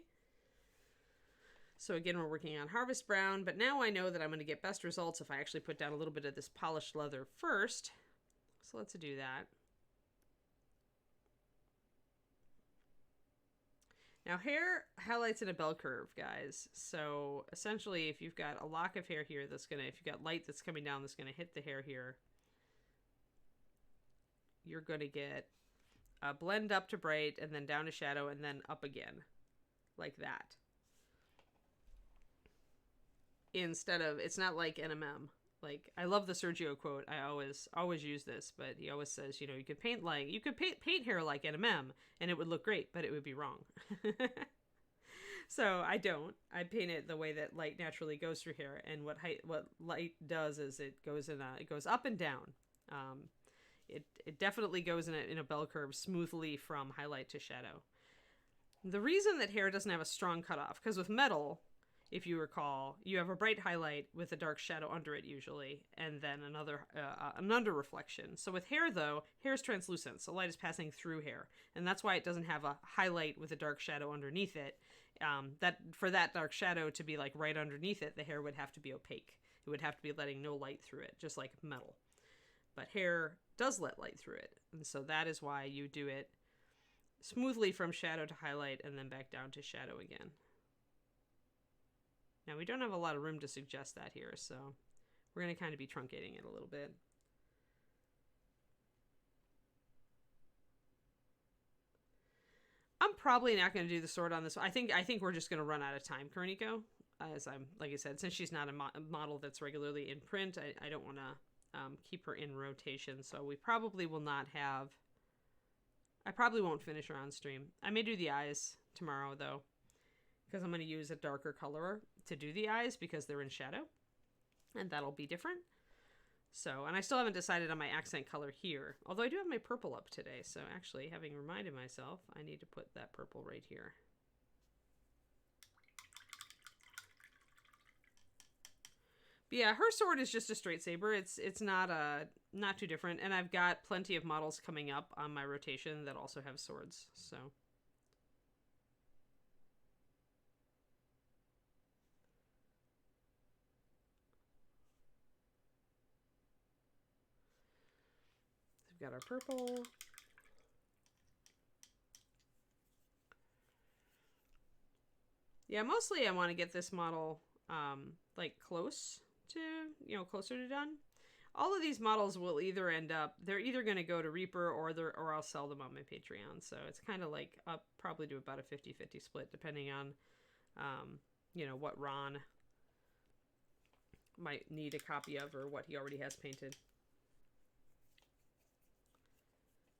So again, we're working on Harvest Brown, but now I know that I'm going to get best results if I actually put down a little bit of this polished leather first. So let's do that. Now hair highlights in a bell curve, guys. So essentially if you've got a lock of hair here if you've got light that's coming down that's going to hit the hair here, you're going to get a blend up to bright and then down to shadow and then up again like that. Instead of, it's not like NMM. Like, I love the Sergio quote. I always use this, but he always says, you could paint hair like NMM and it would look great, but it would be wrong. So I don't. I paint it the way that light naturally goes through hair, and what light does is it goes up and down. It definitely goes in a bell curve smoothly from highlight to shadow. The reason that hair doesn't have a strong cutoff, because with metal, if you recall, you have a bright highlight with a dark shadow under it usually, and then an under reflection. So with hair though, hair is translucent, so light is passing through hair, and that's why it doesn't have a highlight with a dark shadow underneath it. For that dark shadow to be like right underneath it, the hair would have to be opaque. It would have to be letting no light through it, just like metal. But hair does let light through it, and so that is why you do it smoothly from shadow to highlight and then back down to shadow again. Now, we don't have a lot of room to suggest that here, so we're going to kind of be truncating it a little bit. I'm probably not going to do the sword on this. I think we're just going to run out of time, Kariniko. Like I said, since she's not a model that's regularly in print, I don't want to keep her in rotation, so we probably will not have... I probably won't finish her on stream. I may do the eyes tomorrow, though, because I'm going to use a darker color to do the eyes because they're in shadow, and that'll be different. So, and I still haven't decided on my accent color here, although I do have my purple up today, so actually, having reminded myself, I need to put that purple right here. But yeah, her sword is just a straight saber. It's not too different, and I've got plenty of models coming up on my rotation that also have swords, so... We've got our purple. Yeah, mostly I want to get this model like close to, closer to done. All of these models will either they're either going to go to Reaper or I'll sell them on my Patreon. So it's kind of like I'll probably do about a 50-50 split depending on, what Ron might need a copy of or what he already has painted.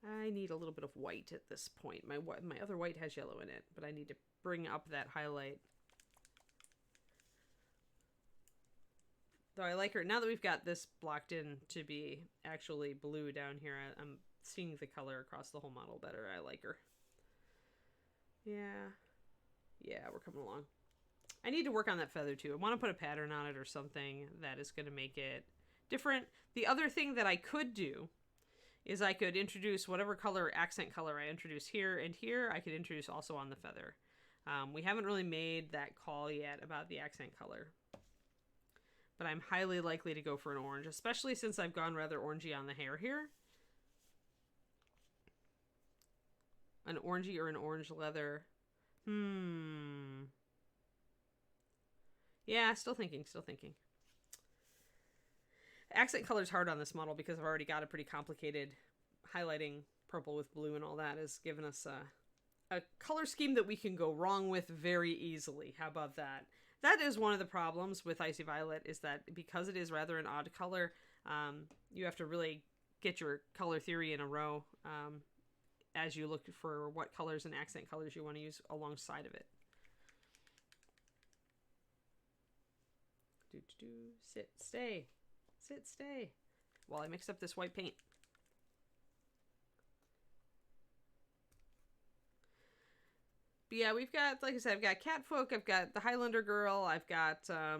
I need a little bit of white at this point. My other white has yellow in it, but I need to bring up that highlight. Though I like her, now that we've got this blocked in to be actually blue down here, I'm seeing the color across the whole model better. I like her. Yeah, we're coming along. I need to work on that feather too. I want to put a pattern on it or something that is going to make it different. The other thing that I could do is I could introduce whatever accent color I introduce here and here, I could introduce also on the feather. We haven't really made that call yet about the accent color. But I'm highly likely to go for an orange, especially since I've gone rather orangey on the hair here. An orangey or an orange leather. Yeah, still thinking. Accent color's hard on this model because I've already got a pretty complicated highlighting purple with blue and all that has given us a color scheme that we can go wrong with very easily. How about that? That is one of the problems with Icy Violet is that because it is rather an odd color, you have to really get your color theory in a row as you look for what colors and accent colors you want to use alongside of it. Sit, stay. Sit, stay. While I mix up this white paint. But yeah, we've got, like I said, I've got Catfolk, I've got the Highlander Girl, I've got a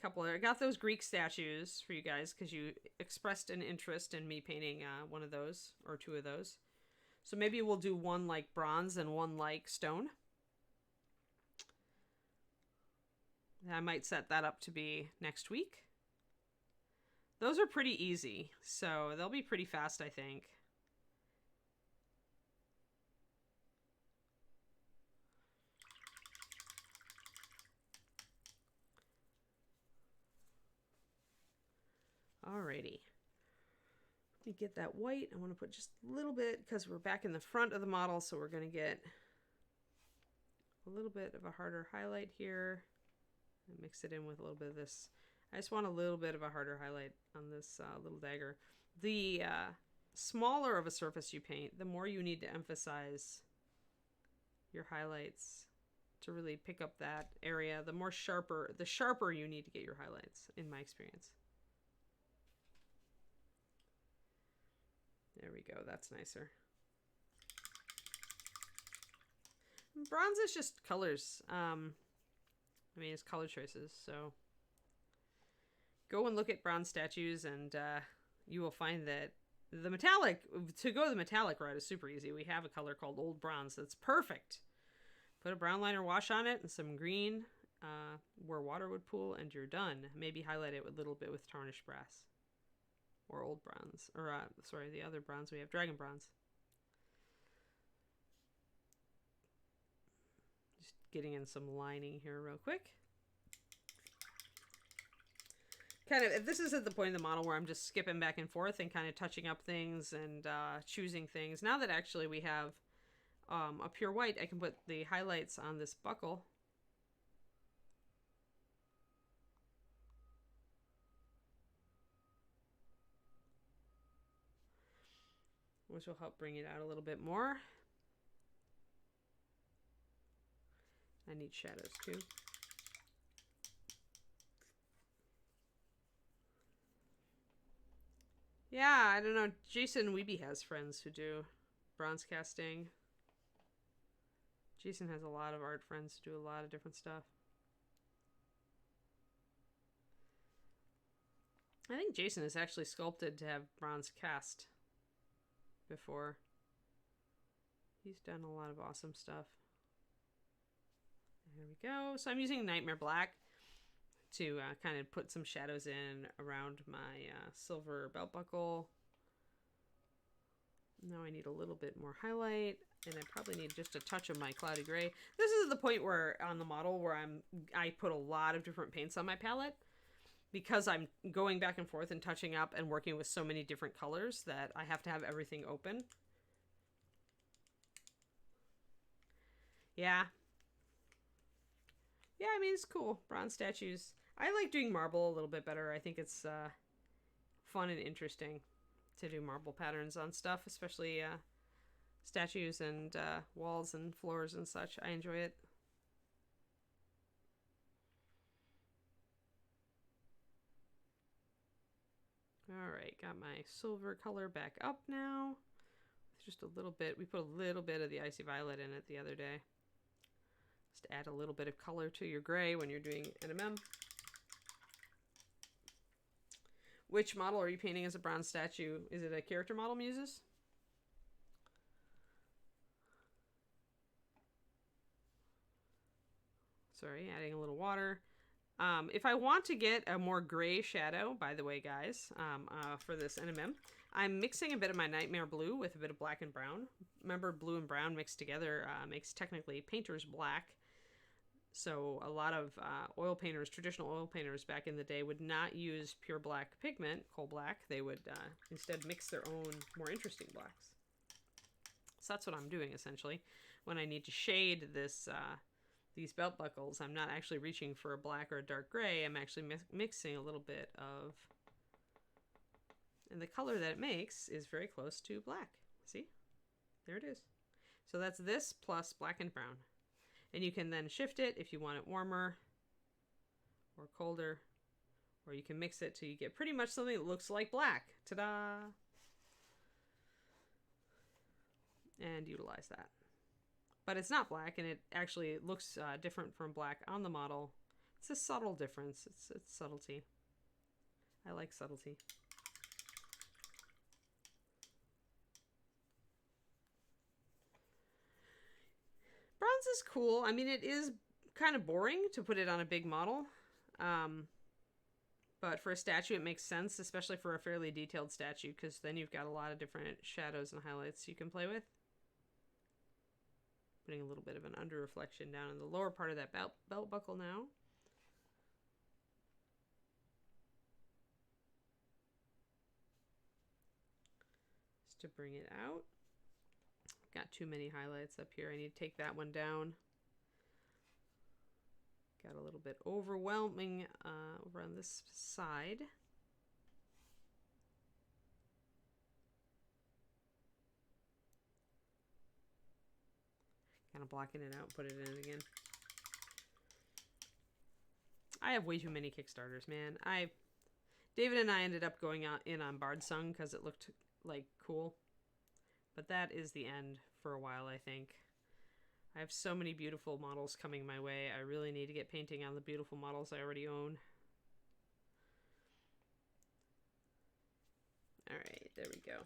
couple of, I got those Greek statues for you guys because you expressed an interest in me painting one of those or two of those. So maybe we'll do one like bronze and one like stone. I might set that up to be next week. Those are pretty easy, so they'll be pretty fast, I think. Alrighty. Let me get that white. I want to put just a little bit because we're back in the front of the model, so we're going to get a little bit of a harder highlight here. And mix it in with a little bit of this. I just want a little bit of a harder highlight on this little dagger. The smaller of a surface you paint, the more you need to emphasize your highlights to really pick up that area. The sharper you need to get your highlights, in my experience. There we go. That's nicer. Bronze is just colors. I mean, it's color choices. So go and look at bronze statues, and you will find that the metallic, to go the metallic route is super easy. We have a color called Old Bronze that's perfect. Put a brown liner wash on it and some green where water would pool, and you're done. Maybe highlight it a little bit with tarnished brass. Or old bronze. Or, sorry, the other bronze we have, dragon bronze. Just getting in some lining here real quick. Kind of, this is at the point in the model where I'm just skipping back and forth and kind of touching up things and choosing things. Now that actually we have a pure white, I can put the highlights on this buckle. Which will help bring it out a little bit more. I need shadows too. Yeah, I don't know. Jason Weeby has friends who do bronze casting. Jason has a lot of art friends who do a lot of different stuff. I think Jason is actually sculpted to have bronze cast before. He's done a lot of awesome stuff. There we go. So I'm using Nightmare Black to kind of put some shadows in around my silver belt buckle. Now I need a little bit more highlight, and I probably need just a touch of my cloudy gray. This is the point where on the model where I put a lot of different paints on my palette, because I'm going back and forth and touching up and working with so many different colors that I have to have everything open. Yeah. Yeah, I mean, it's cool. Bronze statues. I like doing marble a little bit better. I think it's fun and interesting to do marble patterns on stuff, especially statues and walls and floors and such. I enjoy it. Alright, got my silver color back up now. Just a little bit. We put a little bit of the icy violet in it the other day. Just to add a little bit of color to your gray when you're doing NMM. Which model are you painting as a bronze statue? Is it a character model, Muses? Sorry, adding a little water. If I want to get a more gray shadow, by the way, guys, for this NMM, I'm mixing a bit of my Nightmare Blue with a bit of black and brown. Remember, blue and brown mixed together makes technically painter's black. So a lot of oil painters, traditional oil painters back in the day, would not use pure black pigment, coal black. They would instead mix their own more interesting blacks. So that's what I'm doing, essentially. When I need to shade this... these belt buckles, I'm not actually reaching for a black or a dark gray. I'm actually mixing a little bit of, And the color that it makes is very close to black. See? There it is. So that's this plus black and brown. And you can then shift it if you want it warmer or colder. Or you can mix it till you get pretty much something that looks like black. Ta-da! And utilize that. But it's not black, and it actually looks different from black on the model. It's a subtle difference. It's subtlety. I like subtlety. Bronze is cool. I mean, it is kind of boring to put it on a big model. But for a statue, it makes sense, especially for a fairly detailed statue, because then you've got a lot of different shadows and highlights you can play with. Putting a little bit of an under reflection down in the lower part of that belt buckle now. Just to bring it out. Got too many highlights up here. I need to take that one down. Got a little bit overwhelming over on this side. Kind of blocking it out, put it in again. I have way too many Kickstarters, man. David and I ended up going in on Bardsung because it looked like cool. But that is the end for a while, I think. I have so many beautiful models coming my way. I really need to get painting on the beautiful models I already own. All right, there we go.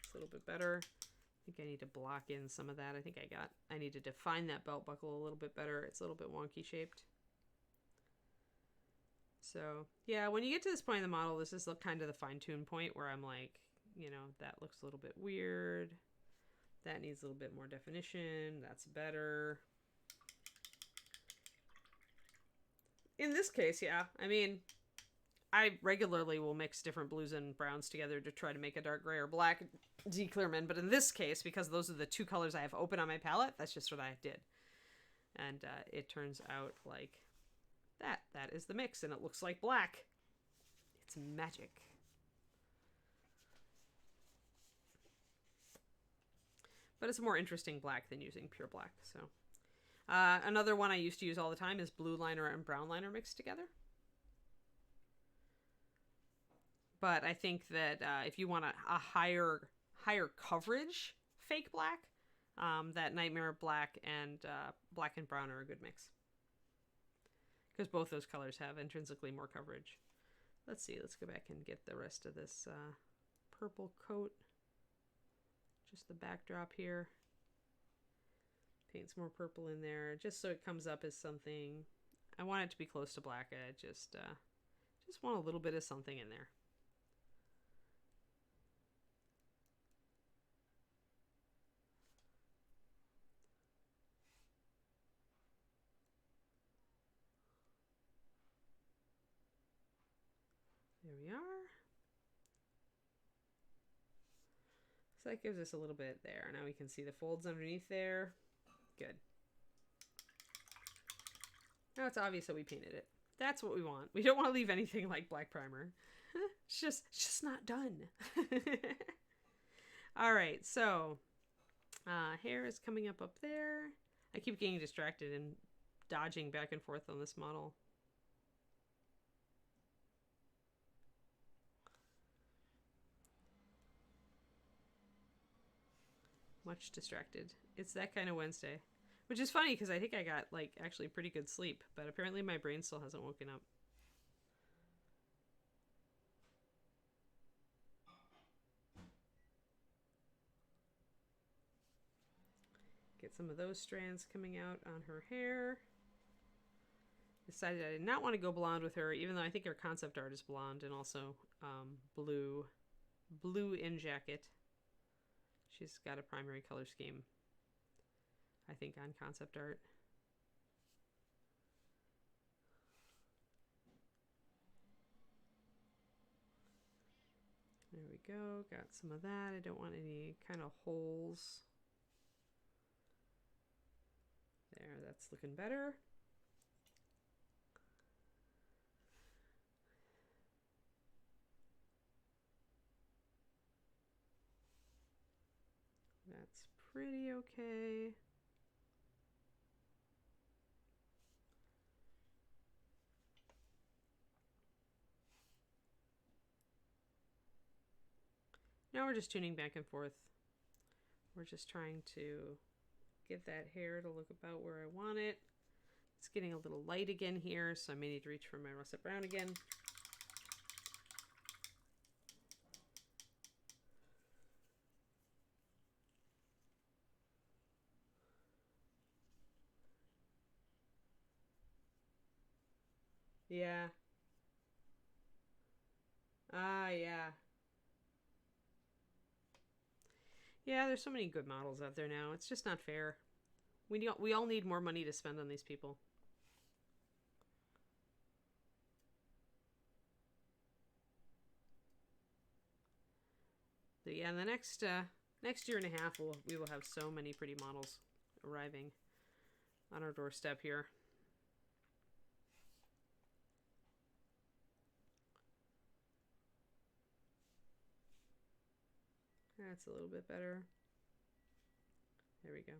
It's a little bit better. I think I need to block in some of that. I need to define that belt buckle a little bit better. It's a little bit wonky shaped. So yeah, when you get to this point in the model, this is kind of the fine-tune point where I'm like, you know, that looks a little bit weird. That needs a little bit more definition. That's better. In this case, yeah. I mean, I regularly will mix different blues and browns together to try to make a dark gray or black D Clearman. But in this case, because those are the two colors I have open on my palette, that's just what I did. And it turns out like that. That is the mix, and it looks like black. It's magic. But it's a more interesting black than using pure black. So another one I used to use all the time is blue liner and brown liner mixed together. But I think that if you want a higher coverage fake black, that Nightmare Black and black and brown are a good mix. Because both those colors have intrinsically more coverage. Let's see. Let's go back and get the rest of this purple coat. Just the backdrop here. Paint some more purple in there, just so it comes up as something. I want it to be close to black. I just want a little bit of something in there. There we are. So that gives us a little bit there. Now we can see the folds underneath there. Good. Now it's obvious that we painted it. That's what we want. We don't want to leave anything like black primer. It's just not done. All right, so hair is coming up there. I keep getting distracted and dodging back and forth on this model. Much distracted. It's that kind of Wednesday. Which is funny because I think I got like actually pretty good sleep, but apparently my brain still hasn't woken up. Get some of those strands coming out on her hair. Decided I did not want to go blonde with her, even though I think her concept art is blonde and also blue in jacket. She's got a primary color scheme, I think, on concept art. There we go. Got some of that. I don't want any kind of holes. There, that's looking better. pretty okay. Now we're just tuning back and forth. We're just trying to get that hair to look about where I want it. It's getting a little light again here, so I may need to reach for my russet brown again. Yeah. Yeah. Yeah, there's so many good models out there now. It's just not fair. We all need more money to spend on these people. But yeah, in the next year and a half, we will have so many pretty models arriving on our doorstep here. That's a little bit better. There we go.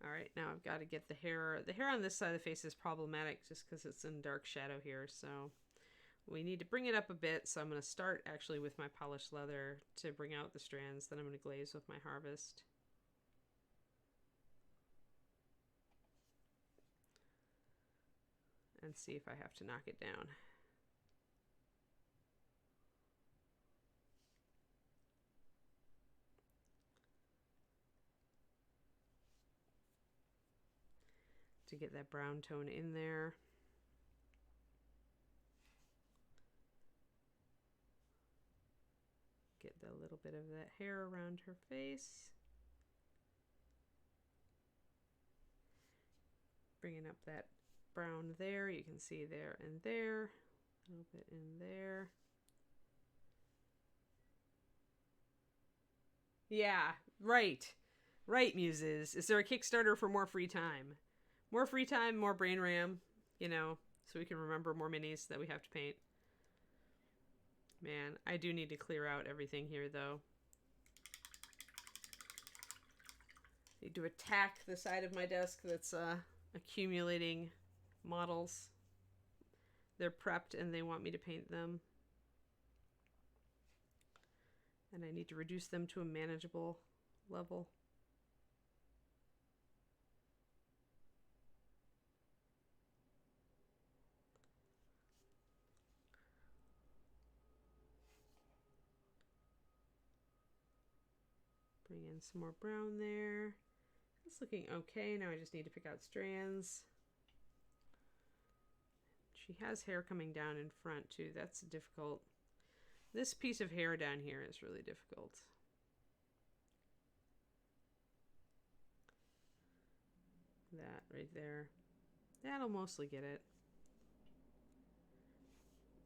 All right, now I've got to get the hair. The hair on this side of the face is problematic just because it's in dark shadow here. So we need to bring it up a bit. So I'm going to start actually with my polished leather to bring out the strands. Then I'm going to glaze with my harvest. And see if I have to knock it down. To get that brown tone in there. Get a little bit of that hair around her face. Bringing up that brown there. You can see there and there. A little bit in there. Yeah, right. Right, Muses. Is there a Kickstarter for more free time? More free time, more brain RAM, you know, so we can remember more minis that we have to paint. Man, I do need to clear out everything here, though. Need to attack the side of my desk that's accumulating models. They're prepped and they want me to paint them. And I need to reduce them to a manageable level. Bring in some more brown there. It's looking okay. Now I just need to pick out strands. She has hair coming down in front too. That's difficult. This piece of hair down here is really difficult. That right there. That'll mostly get it.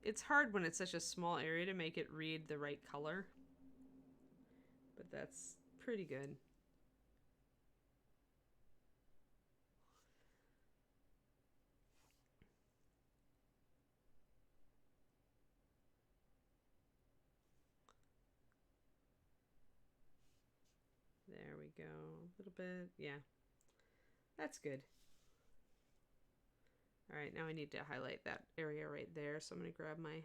It's hard when it's such a small area to make it read the right color. But that's pretty good. There we go. A little bit. Yeah. That's good. All right, now I need to highlight that area right there. So I'm going to grab my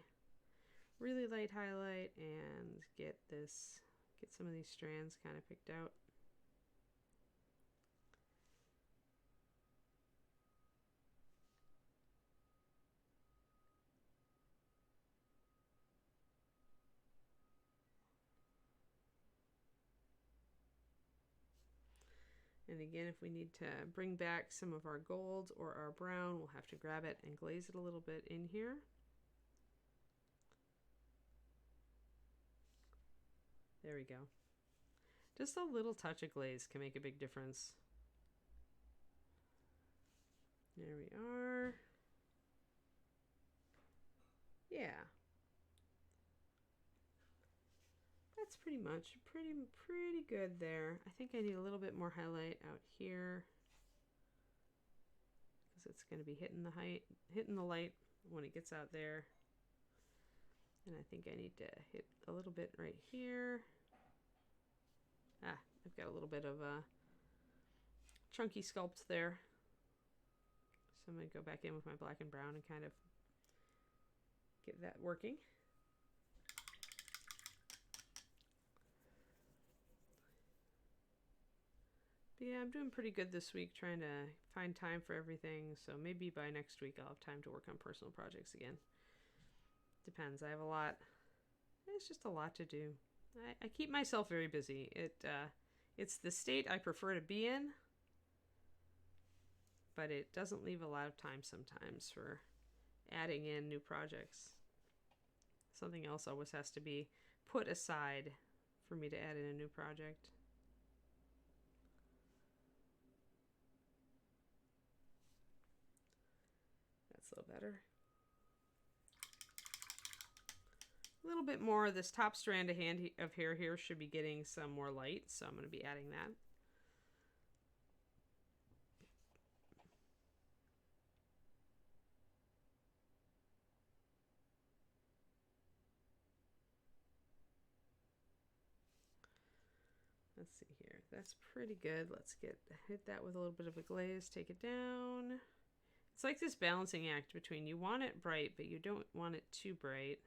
really light highlight and get some of these strands kind of picked out. And again, if we need to bring back some of our gold or our brown, we'll have to grab it and glaze it a little bit in here. There we go. Just a little touch of glaze can make a big difference. There we are. Yeah. That's pretty much pretty good there. I think I need a little bit more highlight out here because it's going to be hitting the light when it gets out there. And I think I need to hit a little bit right here. I've got a little bit of a chunky sculpt there. So I'm going to go back in with my black and brown and kind of get that working. But yeah, I'm doing pretty good this week trying to find time for everything. So maybe by next week I'll have time to work on personal projects again. Depends. I have a lot. It's just a lot to do. I keep myself very busy. It's the state I prefer to be in, but it doesn't leave a lot of time sometimes for adding in new projects. Something else always has to be put aside for me to add in a new project. That's a little better. A little bit more of this top strand of hair here should be getting some more light, so I'm going to be adding that. Let's see here. That's pretty good. Let's hit that with a little bit of a glaze, take it down. It's like this balancing act between you want it bright, but you don't want it too bright.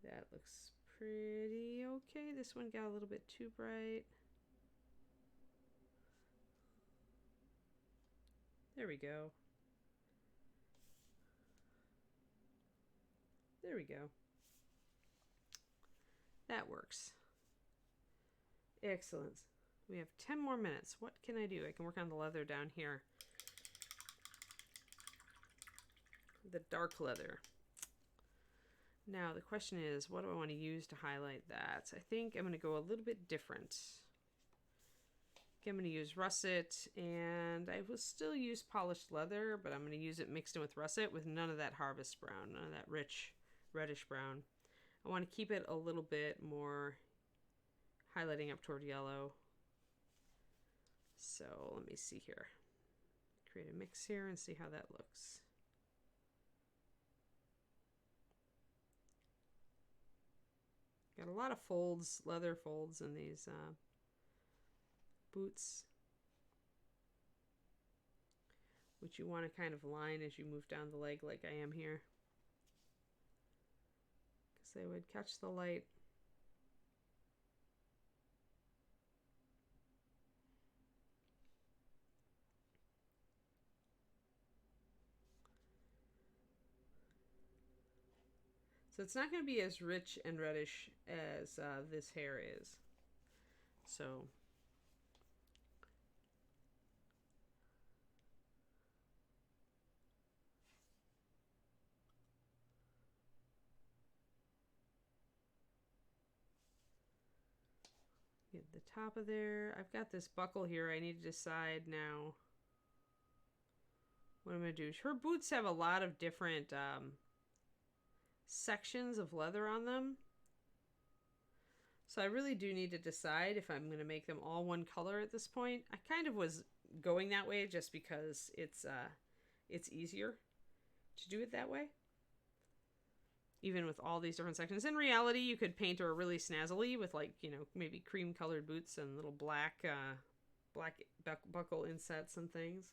That looks pretty okay. This one got a little bit too bright. There we go. There we go. That works. Excellent. We have 10 more minutes. What can I do? I can work on the leather down here. The dark leather. Now the question is, what do I want to use to highlight that? I think I'm going to go a little bit different. Okay, I'm going to use russet, and I will still use polished leather, but I'm going to use it mixed in with russet with none of that harvest brown, none of that rich reddish brown. I want to keep it a little bit more highlighting up toward yellow. So let me see here. Create a mix here and see how that looks. Got a lot of folds, leather folds in these boots, which you want to kind of line as you move down the leg like I am here, because they would catch the light. So it's not going to be as rich and reddish as this hair is. So get the top of there. I've got this buckle here. I need to decide now what I'm going to do. Her boots have a lot of different sections of leather on them. So I really do need to decide if I'm going to make them all one color at this point. I kind of was going that way just because it's easier to do it that way. Even with all these different sections. In reality, you could paint her really snazzily with, like, you know, maybe cream colored boots and little black buckle insets and things.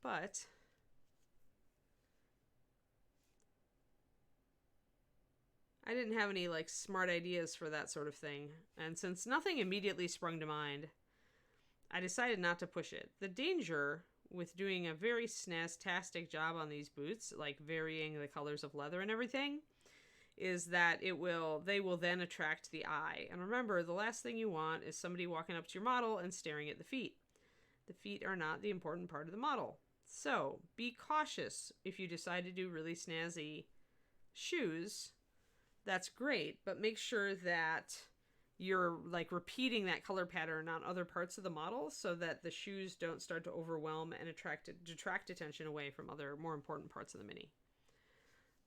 But I didn't have any like smart ideas for that sort of thing. And since nothing immediately sprung to mind, I decided not to push it. The danger with doing a very snaztastic job on these boots, like varying the colors of leather and everything, is that they will then attract the eye. And remember, the last thing you want is somebody walking up to your model and staring at the feet. The feet are not the important part of the model. So be cautious if you decide to do really snazzy shoes. That's great, but make sure that you're like repeating that color pattern on other parts of the model so that the shoes don't start to overwhelm and detract attention away from other more important parts of the mini.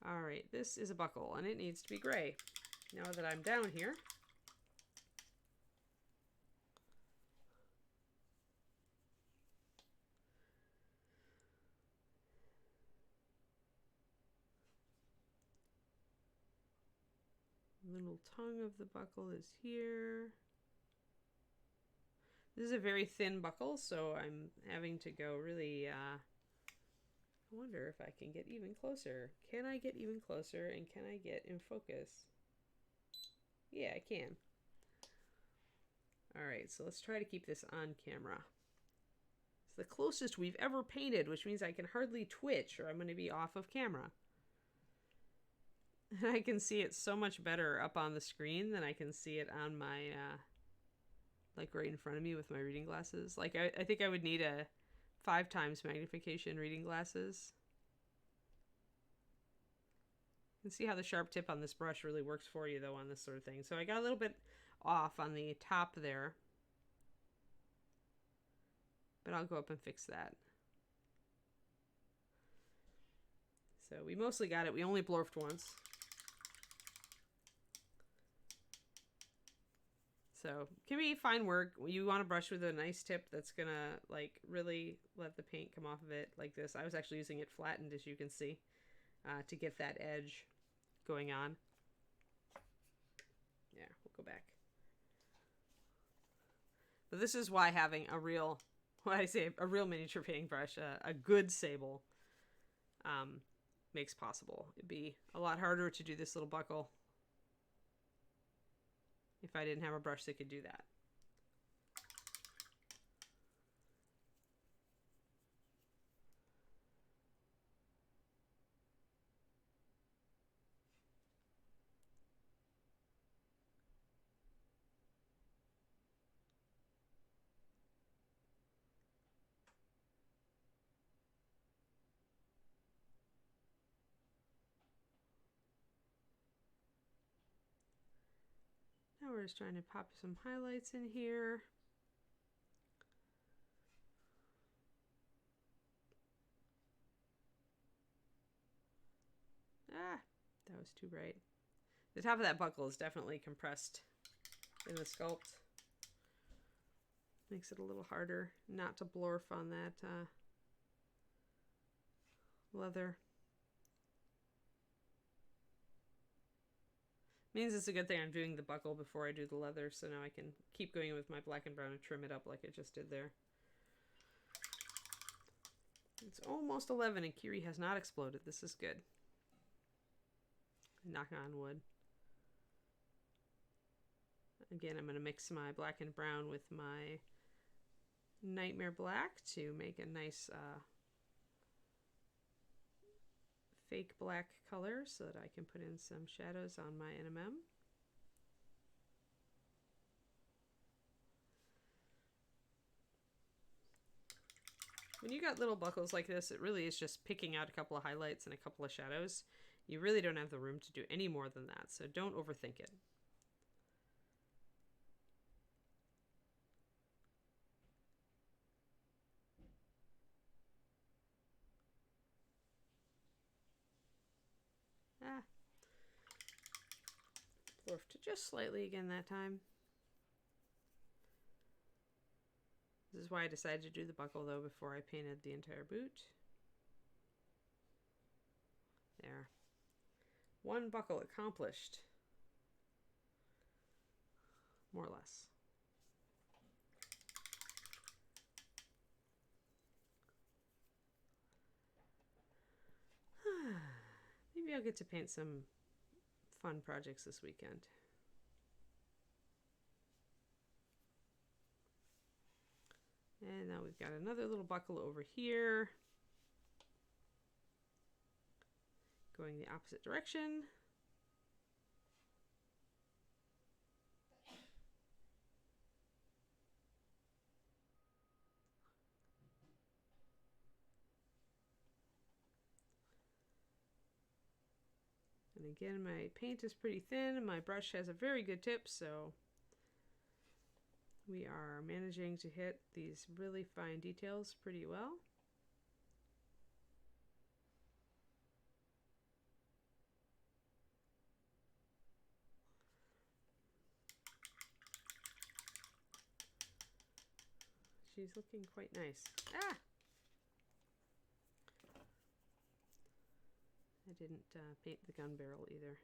All right, this is a buckle and it needs to be gray. Now that I'm down here, The little tongue of the buckle is here. This is a very thin buckle, so I'm having to go really, I wonder if I can get even closer. Can I get even closer, and can I get in focus? Yeah, I can. All right, so let's try to keep this on camera. It's the closest we've ever painted, which means I can hardly twitch or I'm going to be off of camera. I can see it so much better up on the screen than I can see it on my, like right in front of me with my reading glasses. Like I think I would need a 5 times magnification reading glasses. You can see how the sharp tip on this brush really works for you though on this sort of thing. So I got a little bit off on the top there, but I'll go up and fix that. So we mostly got it. We only blurfed once. So can be fine work. You want to brush with a nice tip that's gonna like really let the paint come off of it like this. I was actually using it flattened, as you can see, to get that edge going on. Yeah, we'll go back. But this is why having a real, when I say a real miniature painting brush, a good sable, makes possible. It'd be a lot harder to do this little buckle if I didn't have a brush that could do that. Now we're just trying to pop some highlights in here. Ah, that was too bright. The top of that buckle is definitely compressed in the sculpt. Makes it a little harder not to blurf on that leather. Means it's a good thing I'm doing the buckle before I do the leather, so now I can keep going with my black and brown and trim it up like I just did there. It's almost 11 and Kiri has not exploded. This is good. Knock on wood. Again, I'm going to mix my black and brown with my Nightmare Black to make a nice fake black color so that I can put in some shadows on my NMM. When you got little buckles like this, it really is just picking out a couple of highlights and a couple of shadows. You really don't have the room to do any more than that, so don't overthink it. Ah. Dwarfed just slightly again that time. This is why I decided to do the buckle though before I painted the entire boot. There. One buckle accomplished. More or less. Maybe I'll get to paint some fun projects this weekend. And now we've got another little buckle over here. Going the opposite direction. And again, my paint is pretty thin and my brush has a very good tip, so we are managing to hit these really fine details pretty well. She's looking quite nice. Ah! I didn't paint the gun barrel either.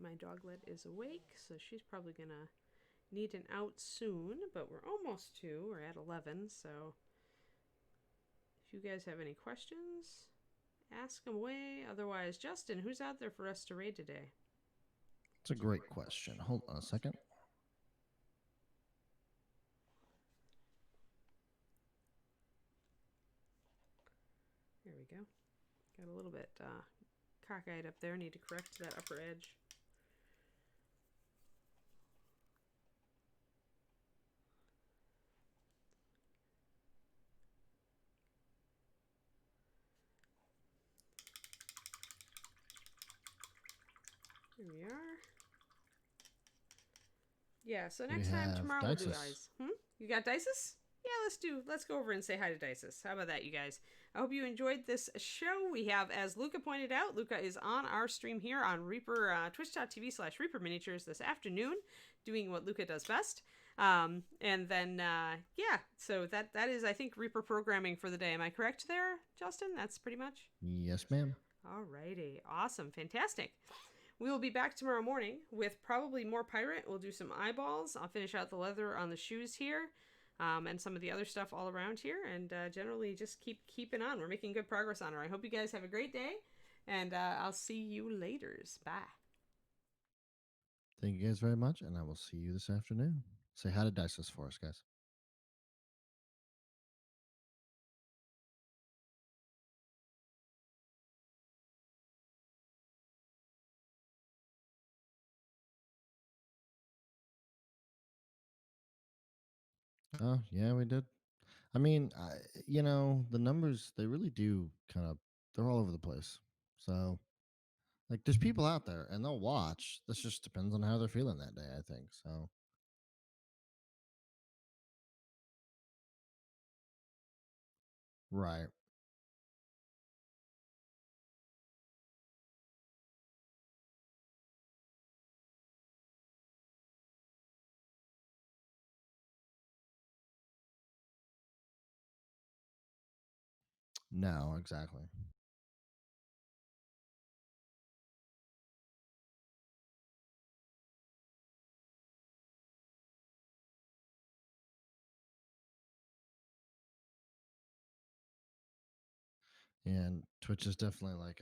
My doglet is awake, so she's probably going to need an out soon, but we're almost to. We're at 11, so if you guys have any questions, ask them away. Otherwise, Justin, who's out there for us to raid today? It's a great question. Hold on a second. There we go. Got a little bit cockeyed up there. Need to correct that upper edge. Here we are. Yeah, so We next time, have tomorrow we'll do Dices. eyes. You got Dices? Yeah, let's go over and say hi to Dices. How about that, you guys? I hope you enjoyed this show. We have, as Luca pointed out, Luca is on our stream here on Reaper, twitch.tv/Reaper Miniatures this afternoon, doing what Luca does best. And then, yeah, so that is, I think, Reaper programming for the day. Am I correct there, Justin? That's pretty much? Yes, ma'am. Alrighty. Awesome. Fantastic. We will be back tomorrow morning with probably more pirate. We'll do some eyeballs. I'll finish out the leather on the shoes here, and some of the other stuff all around here. And generally just keeping on. We're making good progress on her. I hope you guys have a great day, and I'll see you later. Bye. Thank you guys very much, and I will see you this afternoon. Say hi to Dices for us, guys. Oh, yeah, we did. I mean, the numbers, they really do kind of, they're all over the place. So, like, there's people out there and they'll watch. This just depends on how they're feeling that day, I think. So, right. No, exactly. And Twitch is definitely like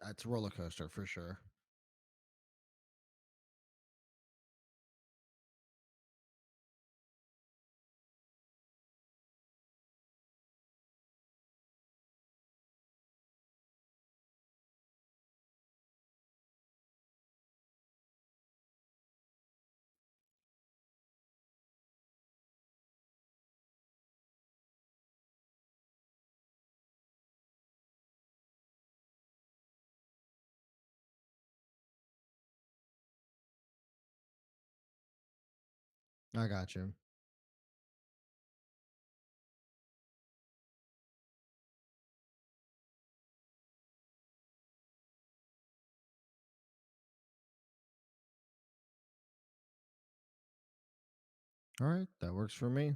it's a roller coaster for sure. I got you. All right, that works for me.